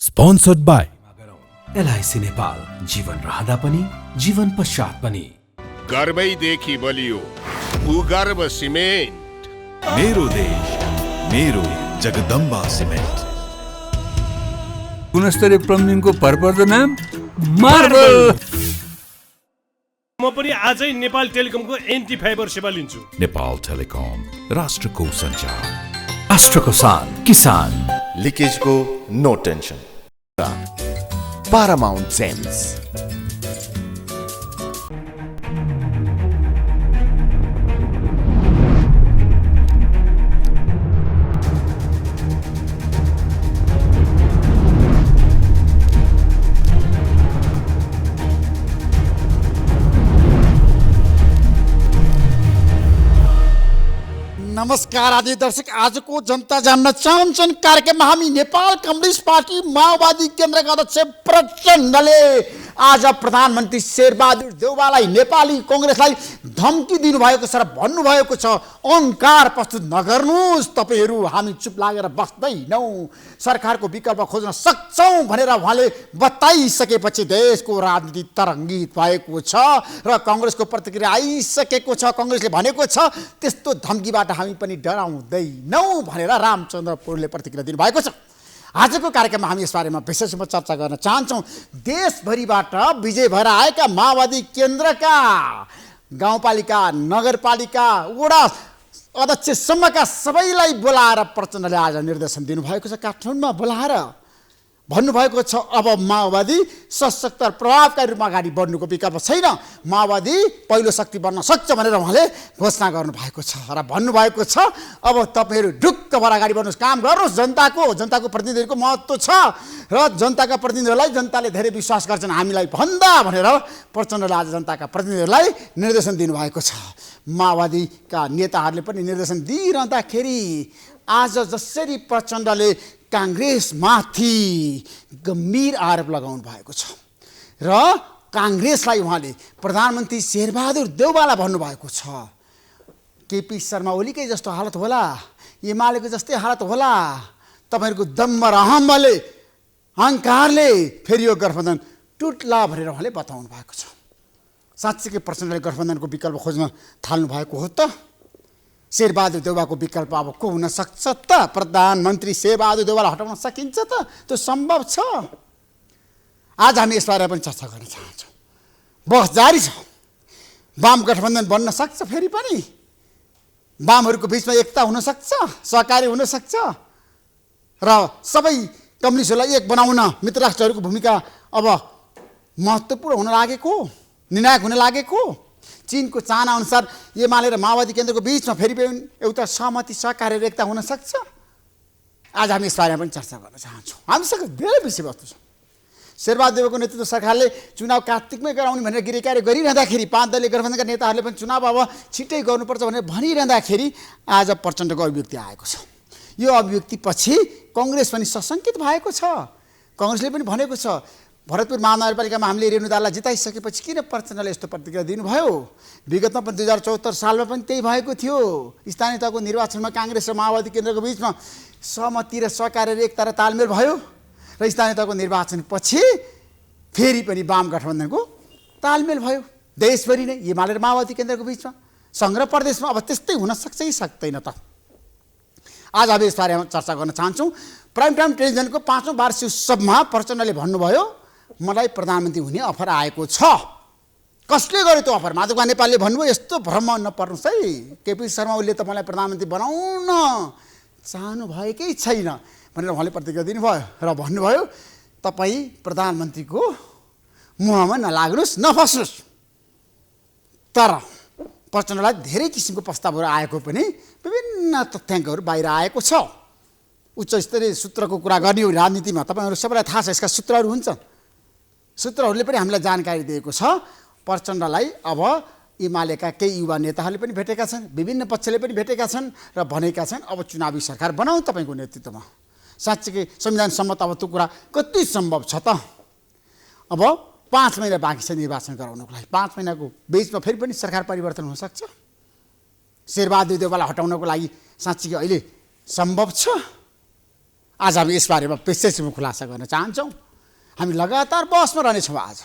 Sponsored by LIC Nepal, जीवन रहँदा पनि जीवन पश्चात पनि। गर्वैदेखि बलियो भूगर्भ सिमेन्ट। मेरो देश मेरो जगदम्बा सिमेन्ट। गुणस्तरीय प्लम्बिङको भरपर्दो नाम मार्बल। म पनि आजै नेपाल टेलिकमको एन्टी फाइबर सेवा लिन्छु। नेपाल टेलिकम, राष्ट्रको सञ्चार, राष्ट्रको शान, किसान। लिकेजको नो टेन्सन। Paramount Gems। नमस्कार आदि दर्शक, आजको जनता जान्न चाहन्छन् कार्यक्रममा हामी नेपाल कम्युनिस्ट पार्टी माओवादी केन्द्रका अध्यक्ष प्रचण्डले आज प्रधानमन्त्री शेरबहादुर देउवालाई नेपाली कङ्ग्रेसलाई धम्की दिनुभएको छ र भन्नुभएको छ अहङ्कार प्रस्तुत नगर्नुहोस्, तपाईँहरू हामी चुप लागेर बस्दैनौँ, सरकारको विकल्प खोज्न सक्छौँ भनेर उहाँले बताइसकेपछि देशको राजनीति तरङ्गित भएको छ र कङ्ग्रेसको प्रतिक्रिया आइसकेको छ। कङ्ग्रेसले भनेको छ त्यस्तो धम्कीबाट हामी पनि डराउँदैनौँ भनेर रामचन्द्र पौडेलले प्रतिक्रिया दिनुभएको छ। आजको कार्यक्रममा हामी यस बारेमा विशेष रूपमा चर्चा गर्न चाहन्छौँ। देशभरिबाट विजय भएर आएका माओवादी केन्द्रका गाउँपालिका, नगरपालिका, वडा अध्यक्षसम्मका सबैलाई बोलाएर प्रचण्डले आज निर्देशन दिनुभएको छ। काठमाडौँमा बोलाएर भन्नुभएको छ अब माओवादी सशक्त र प्रभावकारी रूपमा अगाडि बढ्नुको विकल्प छैन, माओवादी पहिलो शक्ति बन्न सक्छ भनेर उहाँले घोषणा गर्नुभएको छ र भन्नुभएको छ अब तपाईँहरू ढुक्क भएर अगाडि बढ्नुहोस्, काम गर्नुहोस्, जनताको प्रतिनिधिहरूको महत्त्व छ र जनताका प्रतिनिधिहरूलाई जनताले धेरै विश्वास गर्छन् हामीलाई भन्दा भनेर प्रचण्डले आज जनताका प्रतिनिधिहरूलाई निर्देशन दिनुभएको छ। माओवादीका नेताहरूले पनि निर्देशन दिइरहँदाखेरि आज जसरी प्रचण्डले काङ्ग्रेसमाथि गम्भीर आरोप लगाउनु भएको छ र काङ्ग्रेसलाई उहाँले प्रधानमन्त्री शेरबहादुर देउवालाई भन्नुभएको छ केपी शर्मा ओलीकै जस्तो हालत होला, एमालेको जस्तै हालत होला, तपाईँहरूको दम्ब र अहम्मले अहङ्कारले फेरि यो गठबन्धन टुट्ला भनेर उहाँले बताउनु भएको छ। साँच्चीकै प्रचण्डले गठबन्धनको विकल्प खोज्न थाल्नु भएको हो त? शेरबहादुर देउवाको विकल्प अब को हुन सक्छ त? प्रधानमन्त्री शेरबहादुर देउवालाई हटाउन सकिन्छ त? त्यो सम्भव छ? आज हामी यसबारे पनि चर्चा गर्न चाहन्छौँ। बहस जारी छ। वाम गठबन्धन बन्न सक्छ, फेरि पनि वामहरूको बिचमा एकता हुन सक्छ, सहकारी हुन सक्छ र सबै कम्युनिस्टहरूलाई एक बनाउन मित्र राष्ट्रहरूको भूमिका अब महत्त्वपूर्ण हुन लागेको, निर्णायक हुन लागेको, चीनको चाहना अनुसार एमाले र माओवादी केन्द्रको बिचमा फेरि पनि एउटा सहमति सहकार्य र एकता हुन सक्छ। आज हामी यसबारेमा पनि चर्चा गर्न चाहन्छौँ। हामीसँग धेरै विषयवस्तु छ। शेरबहादुर देउवाको नेतृत्व सरकारले चुनाव कार्तिकमै गराउने भनेर गिरिकार्य गरिरहँदाखेरि पाँच दलीय गठबन्धनका नेताहरूले पनि चुनाव अब छिट्टै गर्नुपर्छ भनेर भनिरहँदाखेरि आज प्रचण्डको अभिव्यक्ति आएको छ। यो अभिव्यक्तिपछि कङ्ग्रेस पनि सशङ्कित भएको छ। कङ्ग्रेसले पनि भनेको छ भरतपुर महानगरपालिकामा हामीले रेणुदालाई जिताइसकेपछि किन प्रचण्डले यस्तो प्रतिक्रिया दिनुभयो? विगतमा पनि 2074 सालमा पनि त्यही भएको थियो। स्थानीय तहको निर्वाचनमा काङ्ग्रेस र माओवादी केन्द्रको बिचमा सहमति र सहकार्य र एकता र तालमेल भयो र स्थानीय तहको निर्वाचनपछि फेरि पनि वाम गठबन्धनको तालमेल भयो। देशभरि नै एमाले र माओवादी केन्द्रको बिचमा, सङ्घ र प्रदेशमा अब त्यस्तै हुन सक्छ कि सक्दैन त? आज हामी यसबारेमा चर्चा गर्न चाहन्छौँ। प्राइम टाइम टेलिभिजनको 5औं वार्षिक उत्सवमा प्रचण्डले भन्नुभयो मलाई प्रधानमन्त्री हुने अफर आएको छ। कसले गर्यो त्यो अफर? माधव नेपालले भन्नुभयो यस्तो भ्रम नपर्नुहोस् है, केपी शर्मा ओलीले त मलाई प्रधानमन्त्री बनाउन चाहनु भएकै छैन भनेर उहाँले प्रतिक्रिया दिनुभयो र भन्नुभयो तपाईँ प्रधानमन्त्रीको मुहामा नलाग्नुहोस्, नफस्नुहोस्। तर प्रचण्डलाई धेरै किसिमको प्रस्तावहरू आएको पनि विभिन्न तथ्याङ्कहरू बाहिर आएको छ। उच्च स्तरीय सूत्रको कुरा गर्ने हो राजनीतिमा, तपाईँहरू सबैलाई थाहा छ, यसका सूत्रहरू हुन्छ। सूत्रहरूले पनि हामीलाई जानकारी दिएको छ प्रचण्डलाई अब एमालेका केही युवा नेताहरूले पनि भेटेका छन्, विभिन्न पक्षले पनि भेटेका छन् र भनेका छन् अब चुनावी सरकार बनाऊ तपाईँको नेतृत्वमा। साँच्चीकै संविधान सम्मत अब त्यो कुरा कति सम्भव छ त? अब 5 महिना बाँकी छ निर्वाचन गराउनको लागि। 5 महिनाको बिचमा फेरि पनि सरकार परिवर्तन हुनसक्छ। शेरबहादुर देउवालाई हटाउनको लागि साँच्चीकै अहिले सम्भव छ? आज हामी यसबारेमा विशेषमा खुलासा गर्न चाहन्छौँ। हामी लगातार बहसमा रहनेछौँ। आज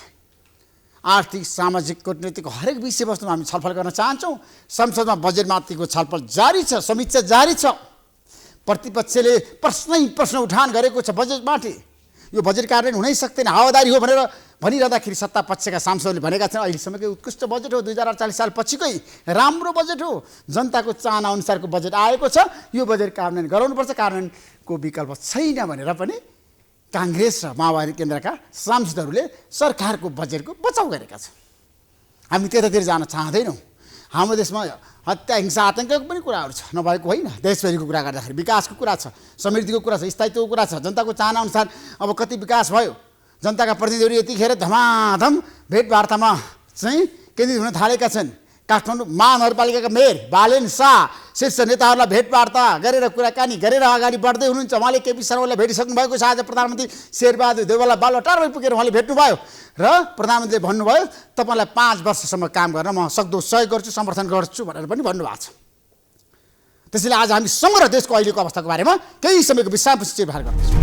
आर्थिक सामाजिक कूटनीतिक हरेक विषयवस्तुमा हामी छलफल गर्न चाहन्छौँ। संसदमा बजेटमाथिको छलफल जारी छ, समीक्षा जारी छ। प्रतिपक्षले प्रश्न उठान गरेको छ बजेटमाथि। यो बजेट कार्यान्वयन हुनै सक्दैन, हावादारी हो भनेर भनिरहँदाखेरि सत्ता पक्षका सांसदले भनेका छन् अहिलेसम्मकै उत्कृष्ट बजेट हो, 2048 साल पछिकै राम्रो बजेट हो, जनताको चाहना अनुसारको बजेट आएको छ, यो बजेट कार्यान्वयन गराउनुपर्छ, कार्यान्वयनको विकल्प छैन भनेर पनि काङ्ग्रेस र माओवादी केन्द्रका सांसदहरूले सरकारको बजेटको बचाउ गरेका छन्। हामी त्यतातिर जान चाहँदैनौँ। हाम्रो देशमा हत्या हिंसा आतङ्कको पनि कुराहरू छ, नभएको होइन। देशभरिको कुरा गर्दाखेरि विकासको कुरा छ, समृद्धिको कुरा छ, स्थायित्वको कुरा छ, जनताको चाहना अनुसार अब कति विकास भयो। जनताका प्रतिनिधिहरू यतिखेर धमाधम भेटवार्तामा चाहिँ केन्द्रित हुन थालेका छन्। काठमाडौँ महानगरपालिकाका मेयर बालेन शाह शीर्ष नेताहरूलाई भेटवार्ता गरेर कुराकानी गरेर अगाडि बढ्दै हुनुहुन्छ। उहाँले केपी शर्मालाई भेटिसक्नु भएको छ। आज प्रधानमन्त्री शेरबहादुर देउवालाई बालुवाटारमै पुगेर उहाँले भेट्नुभयो र प्रधानमन्त्रीले भन्नुभयो तपाईँलाई 5 वर्षसम्म काम गर्न म सक्दो सहयोग गर्छु, समर्थन गर्छु भनेर पनि भन्नुभएको छ। त्यसैले आज हामी समग्र देशको अहिलेको अवस्थाको बारेमा केही समयको विश्रामपछि चिरफार गर्छौँ।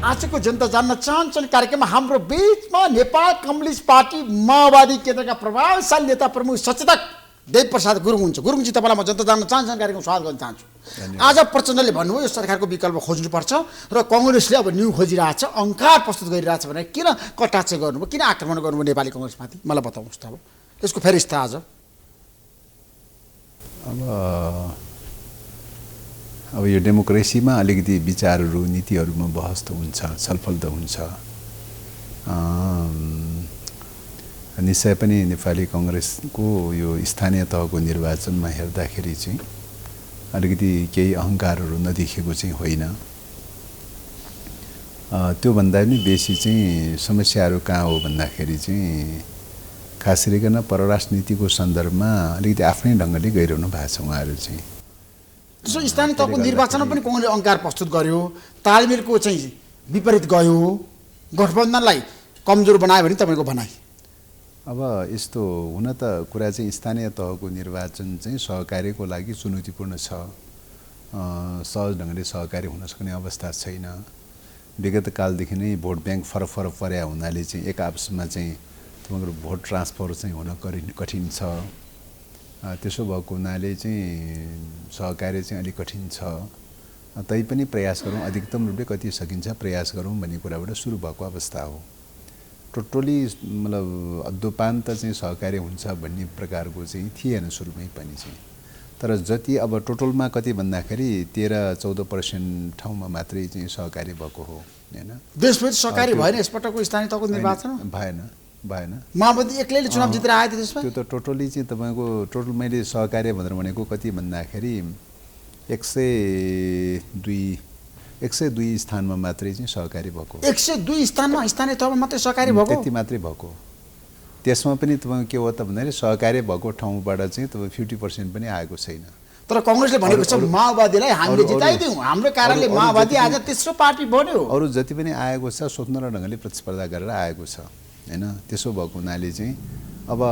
आजको जनता जान्न चाहन्छन् कार्यक्रममा हाम्रो बीचमा नेपाल कम्युनिस्ट पार्टी माओवादी केन्द्रका प्रभावशाली नेता प्रमुख सचेतक देवप्रसाद गुरुङ हुन्छ। गुरुङजी, तपाईँलाई म जनता जान्न चाहन्छन् कार्यक्रम स्वागत गर्न चाहन्छु। आज प्रचण्डले भन्नुभयो यो सरकारको विकल्प खोज्नुपर्छ र कङ्ग्रेसले अब न्यू खोजिरहेछ, अङ्कार प्रस्तुत गरिरहेछ भने किन कटाक्ष गर्नुभयो, किन आक्रमण गर्नुभयो नेपाली कङ्ग्रेसमाथि, मलाई बताउनुहोस् त। अब यसको फेरिस्त आज अब यो डेमोक्रेसीमा अलिकति विचारहरू नीतिहरूमा बहस त हुन्छ, छलफल त हुन्छ। निश्चय पनि नेपाली कङ्ग्रेसको यो स्थानीय तहको निर्वाचनमा हेर्दाखेरि चाहिँ अलिकति केही अहङ्कारहरू नदेखिएको चाहिँ होइन। त्योभन्दा पनि बेसी चाहिँ समस्याहरू कहाँ हो भन्दाखेरि चाहिँ खास गरिकन परराष्ट्र नीतिको सन्दर्भमा अलिकति आफ्नै ढङ्गले गइरहनु भएको छ उहाँहरू चाहिँ। त्यसो स्थानीय तहको निर्वाचनमा पनि कङ्ग्रेसले अङ्कार प्रस्तुत गर्यो, तालमेलको चाहिँ विपरीत गयो, गठबन्धनलाई कमजोर बनायो भने तपाईँको भनाइ। अब यस्तो हुन त कुरा चाहिँ स्थानीय तहको निर्वाचन चाहिँ सहकार्यको लागि चुनौतीपूर्ण छ। सहज ढङ्गले सहकारी हुन सक्ने अवस्था छैन। विगत कालदेखि नै भोट ब्याङ्क फरक फरक पर्या हुनाले चाहिँ एक आपसमा चाहिँ तपाईँको भोट ट्रान्सफर चाहिँ हुन कठिन छ। त्यसो भएको हुनाले चाहिँ सहकार्य चाहिँ अलिक कठिन छ। तैपनि प्रयास गरौँ, अधिकतम रूपले कति सकिन्छ प्रयास गरौँ भन्ने कुराबाट सुरु भएको अवस्था हो। टोटली मतलब अद्योपान्त चाहिँ सहकार्य हुन्छ भन्ने प्रकारको चाहिँ थिएन सुरुमै पनि चाहिँ। तर जति अब टोटलमा कति भन्दाखेरि 13-14% ठाउँमा मात्रै चाहिँ सहकार्य भएको हो हैन। देशभरि सहकार्य भएन यसपटकको स्थानीय तहको निर्वाचन? भएन। माओवादी एक्लैले चुनाव जितेर आयो त त्यसमा? त्यो त टोटली चाहिँ तपाईँको टोटल मैले सहकार्य भनेर भनेको कति भन्दाखेरि 102 स्थानमा मात्रै चाहिँ सहकारी भएको। 102 स्थानमा स्थानीय तहमा मात्रै सहकारी भएको? त्यति मात्रै भएको। त्यसमा पनि तपाईँको के हो त भन्दाखेरि सहकारी भएको ठाउँबाट चाहिँ तपाईँ 50% पनि आएको छैन। तर कङ्ग्रेसले भनेको छ माओवादीलाई हामीले जिताइदिउँ, हाम्रो कारणले माओवादी आज तेस्रो पार्टी बन्यो। अरू जति पनि आएको छ स्वतन्त्र ढङ्गले प्रतिस्पर्धा गरेर आएको छ हैन। त्यसो भएको हुनाले चाहिँ अब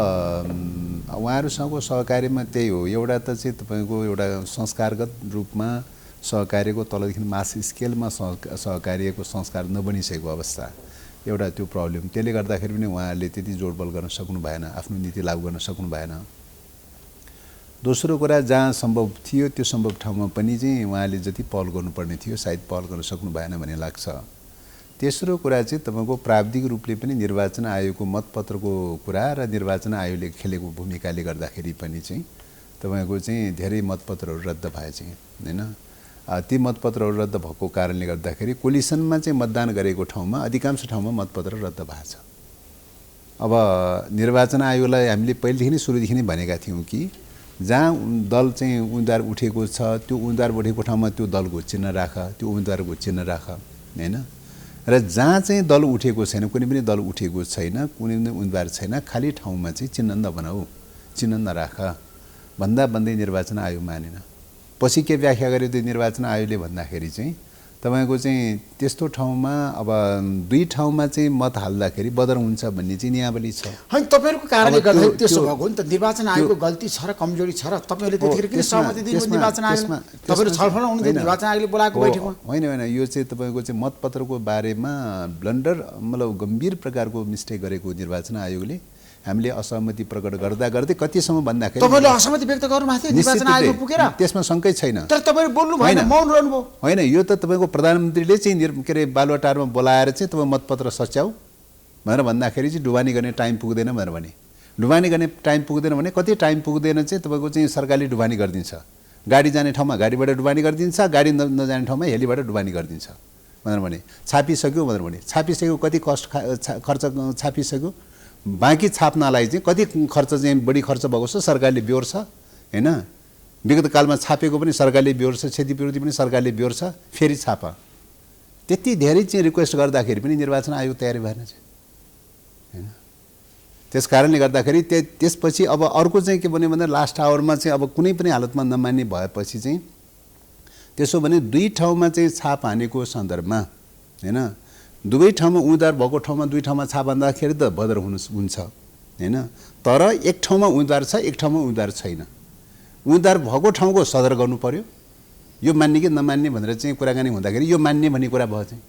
उहाँहरूसँगको सहकार्यमा त्यही हो। एउटा त चाहिँ तपाईँको एउटा संस्कारगत रूपमा सहकार्यको तलदेखि मास स्केलमा सहकार्यको संस्कार नबनिसकेको अवस्था एउटा त्यो प्रब्लम। त्यसले गर्दाखेरि पनि उहाँहरूले त्यति जोडबल गर्न सक्नु भएन, आफ्नो नीति लागू गर्न सक्नु भएन। दोस्रो कुरा जहाँ सम्भव थियो त्यो सम्भव ठाउँमा पनि चाहिँ उहाँले जति पहल गर्नुपर्ने थियो सायद पहल गर्न सक्नु भएन भन्ने लाग्छ। तेस्रो कुरा चाहिँ तपाईँको प्राविधिक रूपले पनि निर्वाचन आयोगको मतपत्रको कुरा र निर्वाचन आयोगले खेलेको भूमिकाले गर्दाखेरि पनि चाहिँ तपाईँको चाहिँ धेरै मतपत्रहरू रद्द भए चाहिँ हैन। ती मतपत्रहरू रद्द भएको कारणले गर्दाखेरि कोलिसनमा चाहिँ मतदान गरेको ठाउँमा अधिकांश ठाउँमा मतपत्र रद्द भएको छ। अब निर्वाचन आयोगलाई हामीले पहिलेदेखि नै सुरुदेखि नै भनेका थियौँ कि जहाँ दल चाहिँ उम्मेदवार उठेको छ त्यो उम्मेदवार उठेको ठाउँमा त्यो दलको चिन्ह राख, त्यो उम्मेदवारको चिन्ह राख हैन। र जहाँ चाहिँ दल उठेको छैन, कुनै पनि दल उठेको छैन, कुनै पनि उम्मेदवार छैन, खाली ठाउँमा चाहिँ चिन्ह नबनाऊ, चिन्ह नराख भन्दा भन्दै निर्वाचन आयोग मानेन। पछि के व्याख्या गर्यो त्यो निर्वाचन आयोगले भन्दाखेरि चाहिँ तपाईँको चाहिँ त्यस्तो ठाउँमा अब दुई ठाउँमा चाहिँ मत हाल्दाखेरि बदर हुन्छ भन्ने चाहिँ नियावली छ। होइन तपाईँहरूको कारणले अब गर्दाखेरि त्यो- त्यसो त्यो- भएको नि त निर्वाचन आयोगको गल्ती छ र कमजोरी छ र तपाईँहरूले त्यतिखेर किन सहमति दिनु निर्वाचन आयोगमा तपाईँहरू छलफल हुनुहुन्थ्यो निर्वाचन आयोगले बोलाएको बैठकमा होइन यो चाहिँ तपाईँको चाहिँ मतपत्रको बारेमा ब्लन्डर मतलब गम्भीर प्रकारको मिस्टेक गरेको निर्वाचन आयोगले हामीले असहमति प्रकट गर्दा गर्दै कतिसम्म भन्दाखेरि तपाईँले असहमति व्यक्त गर्नुभएको थियो निर्वाचन आयोगमा पुगेर त्यसमा शङ्कै छैन। तर तपाईँहरू बोल्नु भएन, मौन रहनुभयो। होइन यो त तपाईँको प्रधानमन्त्रीले चाहिँ के अरे बालुवाटारमा बोलाएर चाहिँ तपाईँ मतपत्र सच्याउ भनेर भन्दाखेरि चाहिँ डुबानी गर्ने टाइम पुग्दैन भनेर भने। डुबानी गर्ने टाइम पुग्दैन भने कति टाइम पुग्दैन चाहिँ तपाईँको चाहिँ सरकारले डुबानी गरिदिन्छ। गाडी जाने ठाउँमा गाडीबाट डुबानी गरिदिन्छ, गाडी नजाने ठाउँमा हेलीबाट डुबानी गरिदिन्छ भनेर भने। छापिसक्यो भनेर भने। छापिसक्यो कति कस्ट खर्च छापिसक्यो, बाँकी छाप्नलाई चाहिँ कति खर्च चाहिँ बढी खर्च भएको छ सरकारले बेहोर्छ होइन। विगत कालमा छापेको पनि सरकारले बेहोर्छ, क्षतिपूर्ति पनि सरकारले बेहोर्छ, फेरि छाप। त्यति धेरै चाहिँ रिक्वेस्ट गर्दाखेरि पनि निर्वाचन आयोग तयारी भएन चाहिँ होइन। त्यस कारणले गर्दाखेरि त्यसपछि अब अर्को चाहिँ के भन्यो भने लास्ट आवरमा चाहिँ अब कुनै पनि हालतमा नमान्ने भएपछि चाहिँ त्यसो भने दुई ठाउँमा चाहिँ छाप हानेको सन्दर्भमा होइन, दुवै ठाउँमा उम्मेदवार भएको ठाउँमा दुई ठाउँमा छाप हान्दाखेरि त बदर हुन्छ होइन। तर एक ठाउँमा उम्मेदवार छ, एक ठाउँमा उम्मेदवार छैन। उम्मेदवार भएको ठाउँको सदर गर्नु पर्यो, यो मान्ने कि नमान्ने भनेर चाहिँ कुराकानी हुँदाखेरि यो मान्ने भन्ने कुरा भयो चाहिँ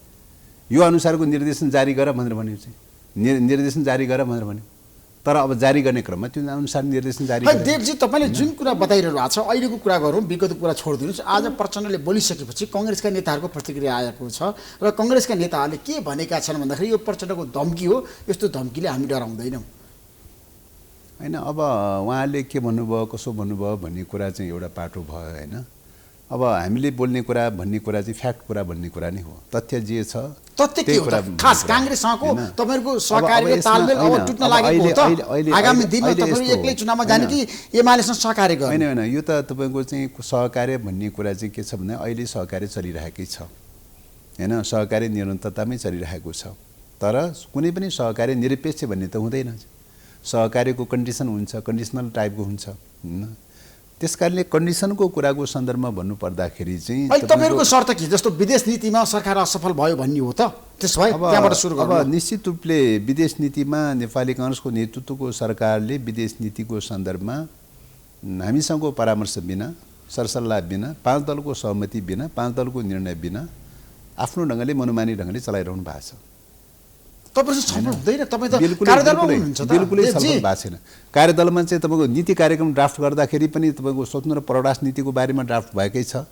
यो अनुसारको निर्देशन जारी गर भनेर भन्यो चाहिँ निर्देशन जारी गर भनेर भन्यो। तर अब जारी गर्ने क्रममा त्यो अनुसार निर्देशन जारी होइन देवजी, तपाईँले जुन कुरा बताइरहनु भएको छ अहिलेको कुरा गरौँ, विगतको कुरा छोडिदिनुहोस्। आज प्रचण्डले बोलिसकेपछि कङ्ग्रेसका नेताहरूको प्रतिक्रिया आएको छ र कङ्ग्रेसका नेताहरूले के भनेका छन् भन्दाखेरि यो प्रचण्डको धम्की हो, यस्तो धम्कीले हामी डराउँदैनौँ होइन। अब उहाँले के भन्नुभयो कसो भन्नुभयो भन्ने कुरा चाहिँ एउटा पाटो भयो होइन। अब हामीले बोल्ने कुरा भन्ने कुरा चाहिँ फ्याक्ट कुरा भन्ने कुरा नै हो। तथ्य जे छ तथ्य के हो त? खास काङ्ग्रेससँगको तपाईँहरूको सहकार्यको तालमेल अब टुट्न लागेको हो त? आगामी दिनमा तपाईँहरू एक्लै चुनावमा जाने कि एमालेसँग सहकार्य गर्ने? होइन यो त तपाईँको चाहिँ सहकार्य भन्ने कुरा चाहिँ के छ भने अहिले सहकार्य चलिरहेकै छ होइन। सहकार्य निरन्तरतामै चलिरहेको छ। तर कुनै पनि सहकार्य निरपेक्ष भन्ने त हुँदैन। सहकार्यको कन्डिसन हुन्छ, कन्डिसनल टाइपको हुन्छ होइन। त्यस कारणले कन्डिसनको कुराको सन्दर्भमा भन्नुपर्दाखेरि चाहिँ अहिले तपाईँहरूको शर्त के? जस्तो विदेश नीतिमा सरकार असफल भयो भन्ने हो त? त्यसो भए त्यहाँबाट सुरु अब गर्नु। निश्चित रूपले विदेश नीतिमा नेपाली काङ्ग्रेसको नेतृत्वको सरकारले विदेश नीतिको सन्दर्भमा हामीसँगको परामर्श बिना, सरसल्लाह बिना, पाँच दलको सहमति बिना, पाँच दलको निर्णय बिना आफ्नो ढङ्गले मनोमानी ढङ्गले चलाइरहनु भएको छ। तपाईँसँग छलफल हुँदैन? तपाईँ त कार्यदलमा हुनुहुन्छ त? बिल्कुलै छलफल भएको छैन। कार्यदलमा चाहिँ तपाईँको नीति कार्यक्रम ड्राफ्ट गर्दाखेरि पनि तपाईँको स्वतन्त्र परराष्ट्र नीतिको बारेमा ड्राफ्ट भएकै छ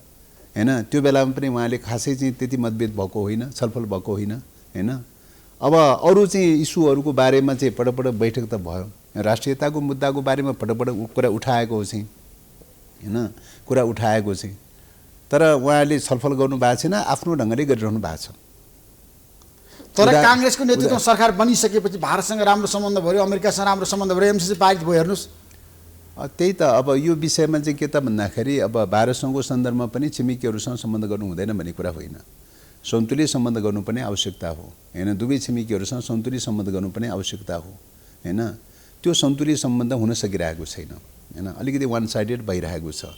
होइन। त्यो बेलामा पनि उहाँले खासै चाहिँ त्यति मतभेद भएको होइन, छलफल भएको होइन होइन। अब अरू चाहिँ इस्युहरूको बारेमा चाहिँ पटक बैठक त भयो, राष्ट्रियताको मुद्दाको बारेमा पटक कुरा उठाएको हो चाहिँ होइन, कुरा उठाएको चाहिँ। तर उहाँले छलफल गर्नु भएको छैन, आफ्नो ढङ्गले गरिरहनु भएको छ। तर काङ्ग्रेसको नेतृत्वमा सरकार बनिसकेपछि भारतसँग राम्रो सम्बन्ध भयो, अमेरिकासँग राम्रो सम्बन्ध भयो, एमसिसी पारित भयो, हेर्नुहोस्। त्यही त अब यो विषयमा चाहिँ के त भन्दाखेरि अब भारतसँगको सन्दर्भमा पनि छिमेकीहरूसँग सम्बन्ध गर्नु हुँदैन भन्ने कुरा होइन। सन्तुलित सम्बन्ध गर्नुपर्ने आवश्यकता हो होइन। दुवै छिमेकीहरूसँग सन्तुलित सम्बन्ध गर्नुपर्ने आवश्यकता हो होइन। त्यो सन्तुलित सम्बन्ध हुन सकिरहेको छैन होइन। अलिकति वान साइडेड भइरहेको छ।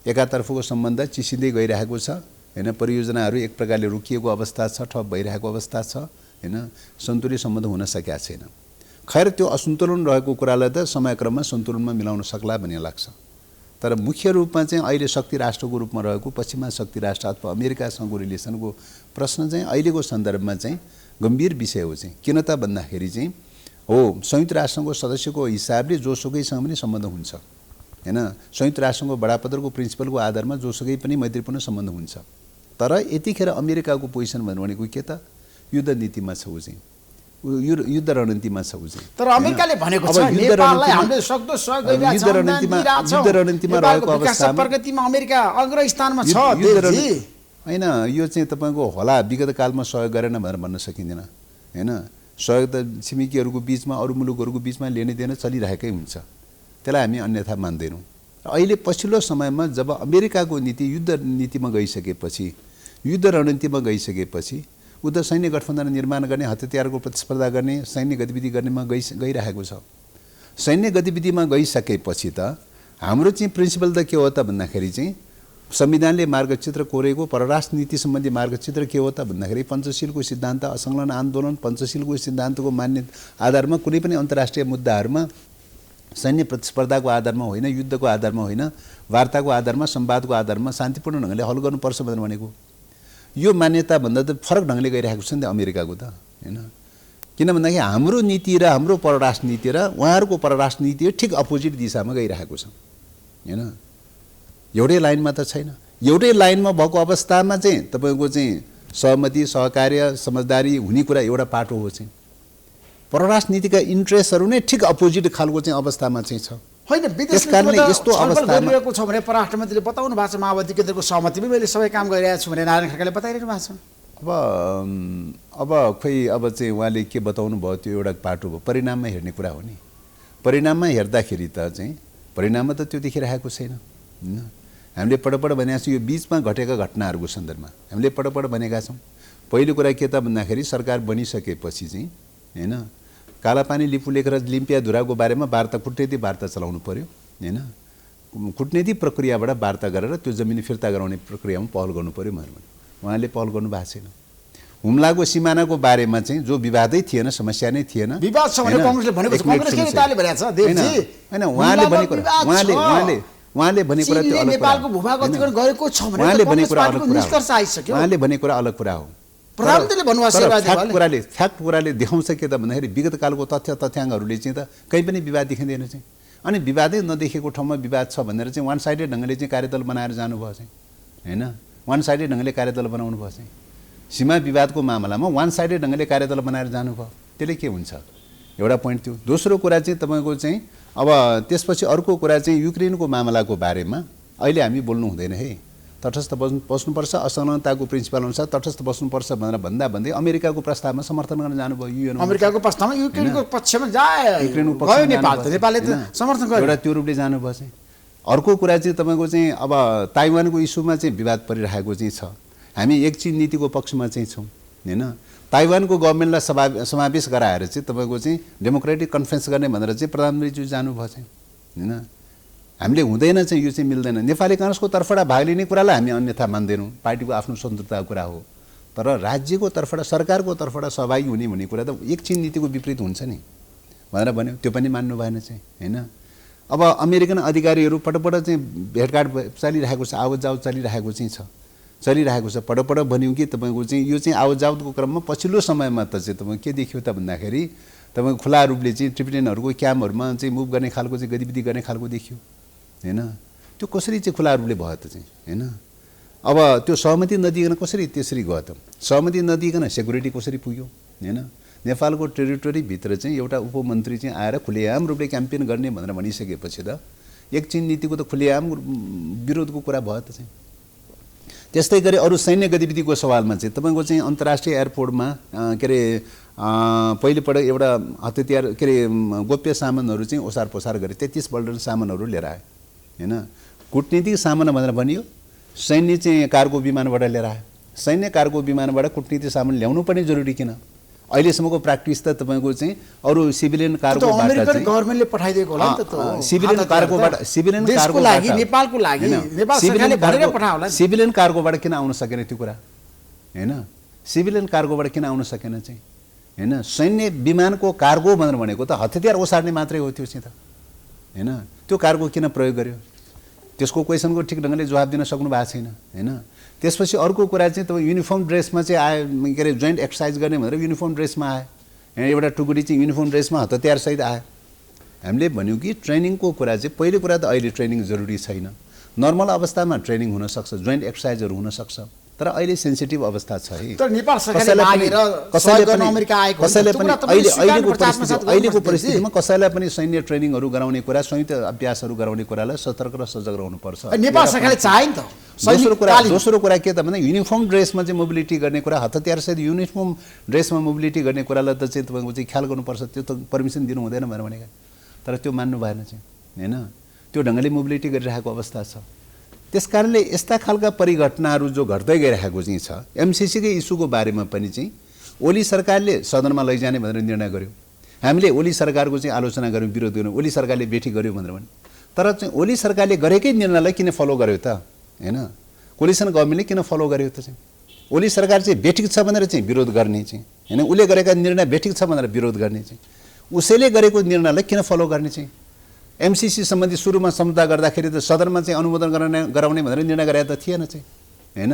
एकातर्फको सम्बन्ध चिसिँदै गइरहेको छ होइन। परियोजनाहरू एक प्रकारले रोकिएको अवस्था छ, ठप भइरहेको अवस्था छ होइन। सन्तुलित सम्बन्ध हुन सकेका छैन। खैर त्यो असन्तुलन रहेको कुरालाई त समयक्रममा सन्तुलनमा मिलाउन सक्ला भन्ने लाग्छ। तर मुख्य रूपमा चाहिँ अहिले शक्ति राष्ट्रको रूपमा रहेको पश्चिमा शक्ति राष्ट्र अथवा अमेरिकासँगको रिलेसनको प्रश्न चाहिँ अहिलेको सन्दर्भमा चाहिँ गम्भीर विषय हो चाहिँ। किन त भन्दाखेरि चाहिँ हो संयुक्त राष्ट्रको सदस्यको हिसाबले जोसुकैसँग पनि सम्बन्ध हुन्छ होइन। संयुक्त राष्ट्रको बडापत्रको प्रिन्सिपलको आधारमा जोसुकै पनि मैत्रीपूर्ण सम्बन्ध हुन्छ। तर यतिखेर अमेरिकाको पोजिसन भनेको के त युद्ध नीतिमा छ ऊ चाहिँ, युद्ध रणनीतिमा छ ऊ चाहिँ। तर अमेरिकाले भनेको छ नेपाललाई हामीले सक्दो सहयोग गरिरहेका छौँ, युद्ध रणनीतिमा रहेको अवस्थामा प्रगतिमा अमेरिका अग्रस्थानमा छ। होइन यो चाहिँ तपाईँको होला विगत कालमा सहयोग गरेन भनेर भन्न सकिँदैन होइन। सहयोग त छिमेकीहरूको बिचमा अरू मुलुकहरूको बिचमा लेने देन चलिरहेकै हुन्छ, त्यसलाई हामी अन्यथा मान्दैनौँ। अहिले पछिल्लो समयमा जब अमेरिकाको नीति युद्ध नीतिमा गइसकेपछि, युद्ध रणनीतिमा गइसकेपछि ऊ त सैन्य गठबन्धन निर्माण गर्ने, हतियारको प्रतिस्पर्धा गर्ने, सैन्य गतिविधि गर्नेमा गइरहेको छ। सैन्य गतिविधिमा गइसकेपछि त हाम्रो चाहिँ प्रिन्सिपल त के हो त भन्दाखेरि चाहिँ संविधानले मार्गचित्र कोरेको परराष्ट्र नीति सम्बन्धी मार्गचित्र के हो त भन्दाखेरि पञ्चशीलको सिद्धान्त, असंलग्न आन्दोलन, पञ्चशीलको सिद्धान्तको मान्यता आधारमा कुनै पनि अन्तर्राष्ट्रिय मुद्दाहरूमा सैन्य प्रतिस्पर्धाको आधारमा होइन, युद्धको आधारमा होइन, वार्ताको आधारमा, संवादको आधारमा शान्तिपूर्ण ढङ्गले हल गर्नुपर्छ भनेर भनेको। यो मान्यताभन्दा त फरक ढङ्गले गइरहेको छ नि त अमेरिकाको त, होइन? किन भन्दाखेरि हाम्रो नीति र हाम्रो परराष्ट्र नीति र उहाँहरूको परराष्ट्र नीति ठिक अपोजिट दिशामा गइरहेको छ, होइन? एउटै लाइनमा त छैन। एउटै लाइनमा भएको अवस्थामा चाहिँ तपाईँको चाहिँ सहमति, सहकार्य, समझदारी हुने कुरा एउटा पाटो हो चाहिँ। परराष्ट्र नीतिका इन्ट्रेस्टहरू नै ठिक अपोजिट खालको चाहिँ अवस्थामा चाहिँ छ। होइन, विदेश नीतिमा यस्तो अवस्था गरिरहेको छ भने परराष्ट्र मन्त्रीले बताउनु भएको छ, माओवादी केन्द्रको सहमतिमै मैले सबै काम गरिरहेको छु भने नारायण खड्काले बताइरहनु भएको छ। अब खोइ अब चाहिँ उहाँले के बताउनु भयो त्यो एउटा पाटो भयो, परिणाममा हेर्ने कुरा हो नि। परिणाममा हेर्दाखेरि त चाहिँ परिणाममा त त्यो देखिरहेको छैन, होइन? हामीले पटपट भनेका छौँ यो बिचमा घटेका घटनाहरूको सन्दर्भमा हामीले पटपट भनेका छौँ। पहिलो कुरा के त भन्दाखेरि सरकार बनिसकेपछि चाहिँ, होइन, कालापानी लिपु लेखेर लिम्पिया धुराको बारेमा वार्ता, कुटनीति वार्ता चलाउनु पर्यो, होइन? कुटनीति प्रक्रियाबाट वार्ता गरेर त्यो जमिन फिर्ता गराउने प्रक्रियामा पहल गर्नु पर्यो भनेर उहाँले पहल गर्नु भएको छैन। हुम्लाको सिमानाको बारेमा चाहिँ जो विवादै थिएन, समस्या नै थिएन, विवाद छ भने कांग्रेसले भनेको छ, कांग्रेसकै नेताले भनेको छ देवजी, होइन? उहाँले भनेको उहाँले भने कुरा त्यो अलग नेपालको भूभागीकरण गरेको छ भने उहाँले भने कुरा अलग कुरा निष्कर्ष आइसक्यो। उहाँले भने कुरा अलग कुरा हो। प्रधानमन्त्रीले भन्नुभएको फ्याक्ट कुराले देखाउँछ के त भन्दाखेरि विगत कालको तथ्याङ्कहरूले चाहिँ त कहीँ पनि विवाद देखिँदैन चाहिँ। अनि विवादै नदेखेको ठाउँमा विवाद छ भनेर चाहिँ वान साइडेड ढङ्गले चाहिँ कार्यदल बनाएर जानुभयो चाहिँ, होइन? वान साइडेड ढङ्गले कार्यदल बनाउनु भयो चाहिँ। सीमा विवादको मामलामा वान साइडेड ढङ्गले कार्यदल बनाएर जानुभयो, त्यसले के हुन्छ? एउटा पोइन्ट थियो। दोस्रो कुरा चाहिँ तपाईँको चाहिँ अब त्यसपछि अर्को कुरा चाहिँ युक्रेनको मामलाको बारेमा अहिले हामी बोल्नु हुँदैन है, तटस्थ बस्नुपर्छ, असंलग्नताको प्रिन्सिपल अनुसार तटस्थ बस्नुपर्छ भनेर भन्दै अमेरिकाको प्रस्तावमा समर्थन गर्न जानुभयो। युएन अमेरिकाको प्रस्तावमा युक्रेनको पक्षमा जाए, युक्रेनको पक्षमा नेपाल त नेपालले त समर्थन गर्यो, एउटा त्यो रूपले जानुभयो चाहिँ। अर्को कुरा चाहिँ तपाईँको चाहिँ अब ताइवानको इस्युमा चाहिँ विवाद परिरहेको चाहिँ छ। हामी एक चीन नीतिको पक्षमा चाहिँ छौँ, होइन? ताइवानको गभर्मेन्टलाई समावेश गराएर चाहिँ तपाईँको चाहिँ डेमोक्रेटिक कन्फरेन्स गर्ने भनेर चाहिँ प्रधानमन्त्रीज्यू जानुभयो चाहिँ, होइन? हामीले हुँदैन चाहिँ, यो चाहिँ मिल्दैन। नेपाली काङ्ग्रेसको तर्फबाट भाग लिने कुरालाई हामी अन्यथा मान्दैनौँ, पार्टीको आफ्नो स्वतन्त्रताको कुरा हो। तर राज्यको तर्फबाट, सरकारको तर्फबाट सहभागी हुने भन्ने कुरा त एक चीन नीतिको विपरीत हुन्छ नि भनेर भन्यो, त्यो पनि मान्नु भएन चाहिँ, होइन? अब अमेरिकन अधिकारीहरू पटपट चाहिँ भेटघाट चलिरहेको छ, आवत जावत चलिरहेको छ। पटपट भन्यो कि तपाईँको चाहिँ यो चाहिँ आवत जावतको क्रममा पछिल्लो समयमा त चाहिँ तपाईँको के देखियो त भन्दाखेरि तपाईँको खुला रूपले चाहिँ टिबिटेनहरूको क्याम्पहरूमा चाहिँ मुभ गर्ने खालको चाहिँ गतिविधि गर्ने खालको देखियो, होइन? त्यो कसरी चाहिँ खुला रूपले भयो त चाहिँ, होइन? अब त्यो सहमति नदिकन कसरी त्यसरी गयो त? सहमति नदिकन सेक्युरिटी कसरी पुग्यो, होइन? नेपालको टेरिटोरीभित्र चाहिँ एउटा उपमन्त्री चाहिँ आएर खुलेआम रूपले क्याम्पेन गर्ने भनेर भनिसकेपछि त एक चीन नीतिको त खुलेआम विरोधको कुरा भयो त चाहिँ। त्यस्तै गरी अरू सैन्य गतिविधिको सवालमा चाहिँ तपाईँको चाहिँ अन्तर्राष्ट्रिय एयरपोर्टमा के अरे पहिलोपटक एउटा हतियार के अरे गोप्य सामानहरू चाहिँ ओसार पोसार गरे, 33 बल्डन सामानहरू लिएर आयो, होइन? कुटनीतिक सामान भनेर भनियो, सैन्य चाहिँ कार्गो विमानबाट लिएर आयो। सैन्य कार्गो विमानबाट कुटनीतिक सामान ल्याउनु पनि जरुरी किन? अहिलेसम्मको प्र्याक्टिस त तपाईँको चाहिँ अरू सिभिलियन कार्गोबाट चाहिँ गभर्नमेन्टले पठाइदिएको होला नि त, सिभिलियन कार्गोबाट लागि नेपालको लागि नेपाल सरकारले भनेर पठायो होला। सिभिलियन कार्गोबाट किन आउन सकेन त्यो कुरा, होइन? सिभिलियन कार्गोबाट किन आउन सकेन चाहिँ, होइन? सैन्य विमानको कार्गो भनेर भनेको त हतियार ओसार्ने मात्रै हो त्यो चाहिँ त, होइन? त्यो कार्गो किन प्रयोग गर्यो? त्यसको क्वेसनको ठिक ढङ्गले जवाब दिन सक्नु भएको छैन, होइन? त्यसपछि अर्को कुरा चाहिँ तपाईँ युनिफर्म ड्रेसमा चाहिँ आयो, के अरे जोइन्ट एक्सर्साइज गर्ने भनेर युनिफर्म ड्रेसमा आयो, एउटा टुकडी चाहिँ युनिफर्म ड्रेसमा हतियारसहित आयो। हामीले भन्यौँ कि ट्रेनिङको कुरा चाहिँ पहिलो कुरा त अहिले ट्रेनिङ जरुरी छैन, नर्मल अवस्थामा ट्रेनिङ हुनसक्छ, जोइन्ट एक्सर्साइजहरू हुनसक्छ, तर अहिले सेन्सिटिभ अवस्था छ है। तर नेपाल सरकारले अहिलेको परिस्थितिमा कसैलाई पनि सैन्य ट्रेनिङहरू गराउने कुरा, संयुक्त अभ्यासहरू गराउने कुरालाई सतर्क र सजग रहनुपर्छ। नेपाल सरकारले चाहे नि त। दोस्रो कुरा के त भन्दा युनिफर्म ड्रेसमा चाहिँ मोबिलिटी गर्ने कुरा, हतियारसहित युनिफर्म ड्रेसमा मोबिलिटी गर्ने कुरालाई त चाहिँ तपाईँको चाहिँ ख्याल गर्नुपर्छ, त्यो त पर्मिसन दिनु हुँदैन भनेर भनेका, तर त्यो मान्नु भएन चाहिँ, होइन? त्यो ढङ्गले मोबिलिटी गरिरहेको अवस्था छ। त्यसकारणले यस्ता खालका परिघटनाहरू जो घट्दै गइरहेको चाहिँ छ, एमसिसीकै इस्युको बारेमा पनि चाहिँ ओली सरकारले सदनमा लैजाने भनेर निर्णय गर्यो। हामीले ओली सरकारको चाहिँ आलोचना गऱ्यौँ, विरोध गऱ्यौँ, ओली सरकारले बेठी गर्यो भनेर भने, तर चाहिँ ओली सरकारले गरेकै निर्णयलाई किन फलो गर्यो त, होइन? कोलिसन गभर्मेन्टले किन फलो गर्यो त चाहिँ ओली सरकार चाहिँ बेठिक छ भनेर चाहिँ विरोध गर्ने चाहिँ हैन उसले गरेका निर्णय बेठिक छ भनेर विरोध गर्ने चाहिँ उसैले गरेको निर्णयलाई किन फलो गर्ने चाहिँ एमसीसी सम्बन्धी सुरुमा सम्झौता गर्दाखेरि त सदनमा चाहिँ अनुमोदन गराउने भनेर निर्णय गरेको त थिएन चाहिँ हैन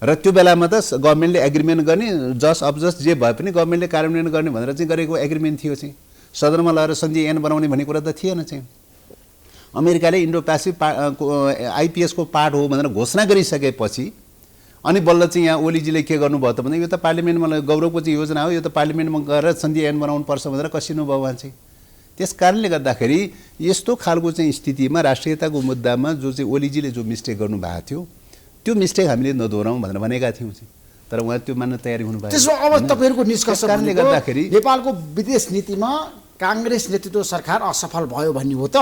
र त्यो बेलामा त गभर्मेन्टले एग्रिमेन्ट गर्ने जस्ट अफ जस्ट जे भए पनि गभर्मेन्टले कार्यान्वयन गर्ने भनेर चाहिँ गरेको एग्रिमेन्ट थियो चाहिँ सदनमा लगेर सन्धि ऐन बनाउने भन्ने कुरा त थिएन चाहिँ अमेरिकाले इन्डो पेसिफिक आइपिएसको पार्ट हो भनेर घोषणा गरिसकेपछि अनि बल्ल चाहिँ यहाँ ओलीजीले के गर्नुभयो त भने यो त पार्लिमेन्टमा गौरवको चाहिँ योजना हो यो त पार्लिमेन्टमा गएर सन्धि ऐन बनाउनु पर्छ भनेर कसिनु भयो उहाँ चाहिँ त्यस कारणले गर्दाखेरि यस्तो खालको चाहिँ स्थितिमा राष्ट्रियताको मुद्दामा जो चाहिँ ओलीजीले जो मिस्टेक गर्नुभएको थियो त्यो मिस्टेक हामीले नदोहोऱ्याउँ भनेर भनेका थियौँ चाहिँ तर उहाँ त्यो मान्न तयारी हुनुभयो त्यसो अब तपाईँहरूको निष्कर्ष कारणले गर्दाखेरि नेपालको विदेश नीतिमा काङ्ग्रेस नेतृत्व सरकार असफल भयो भन्ने हो त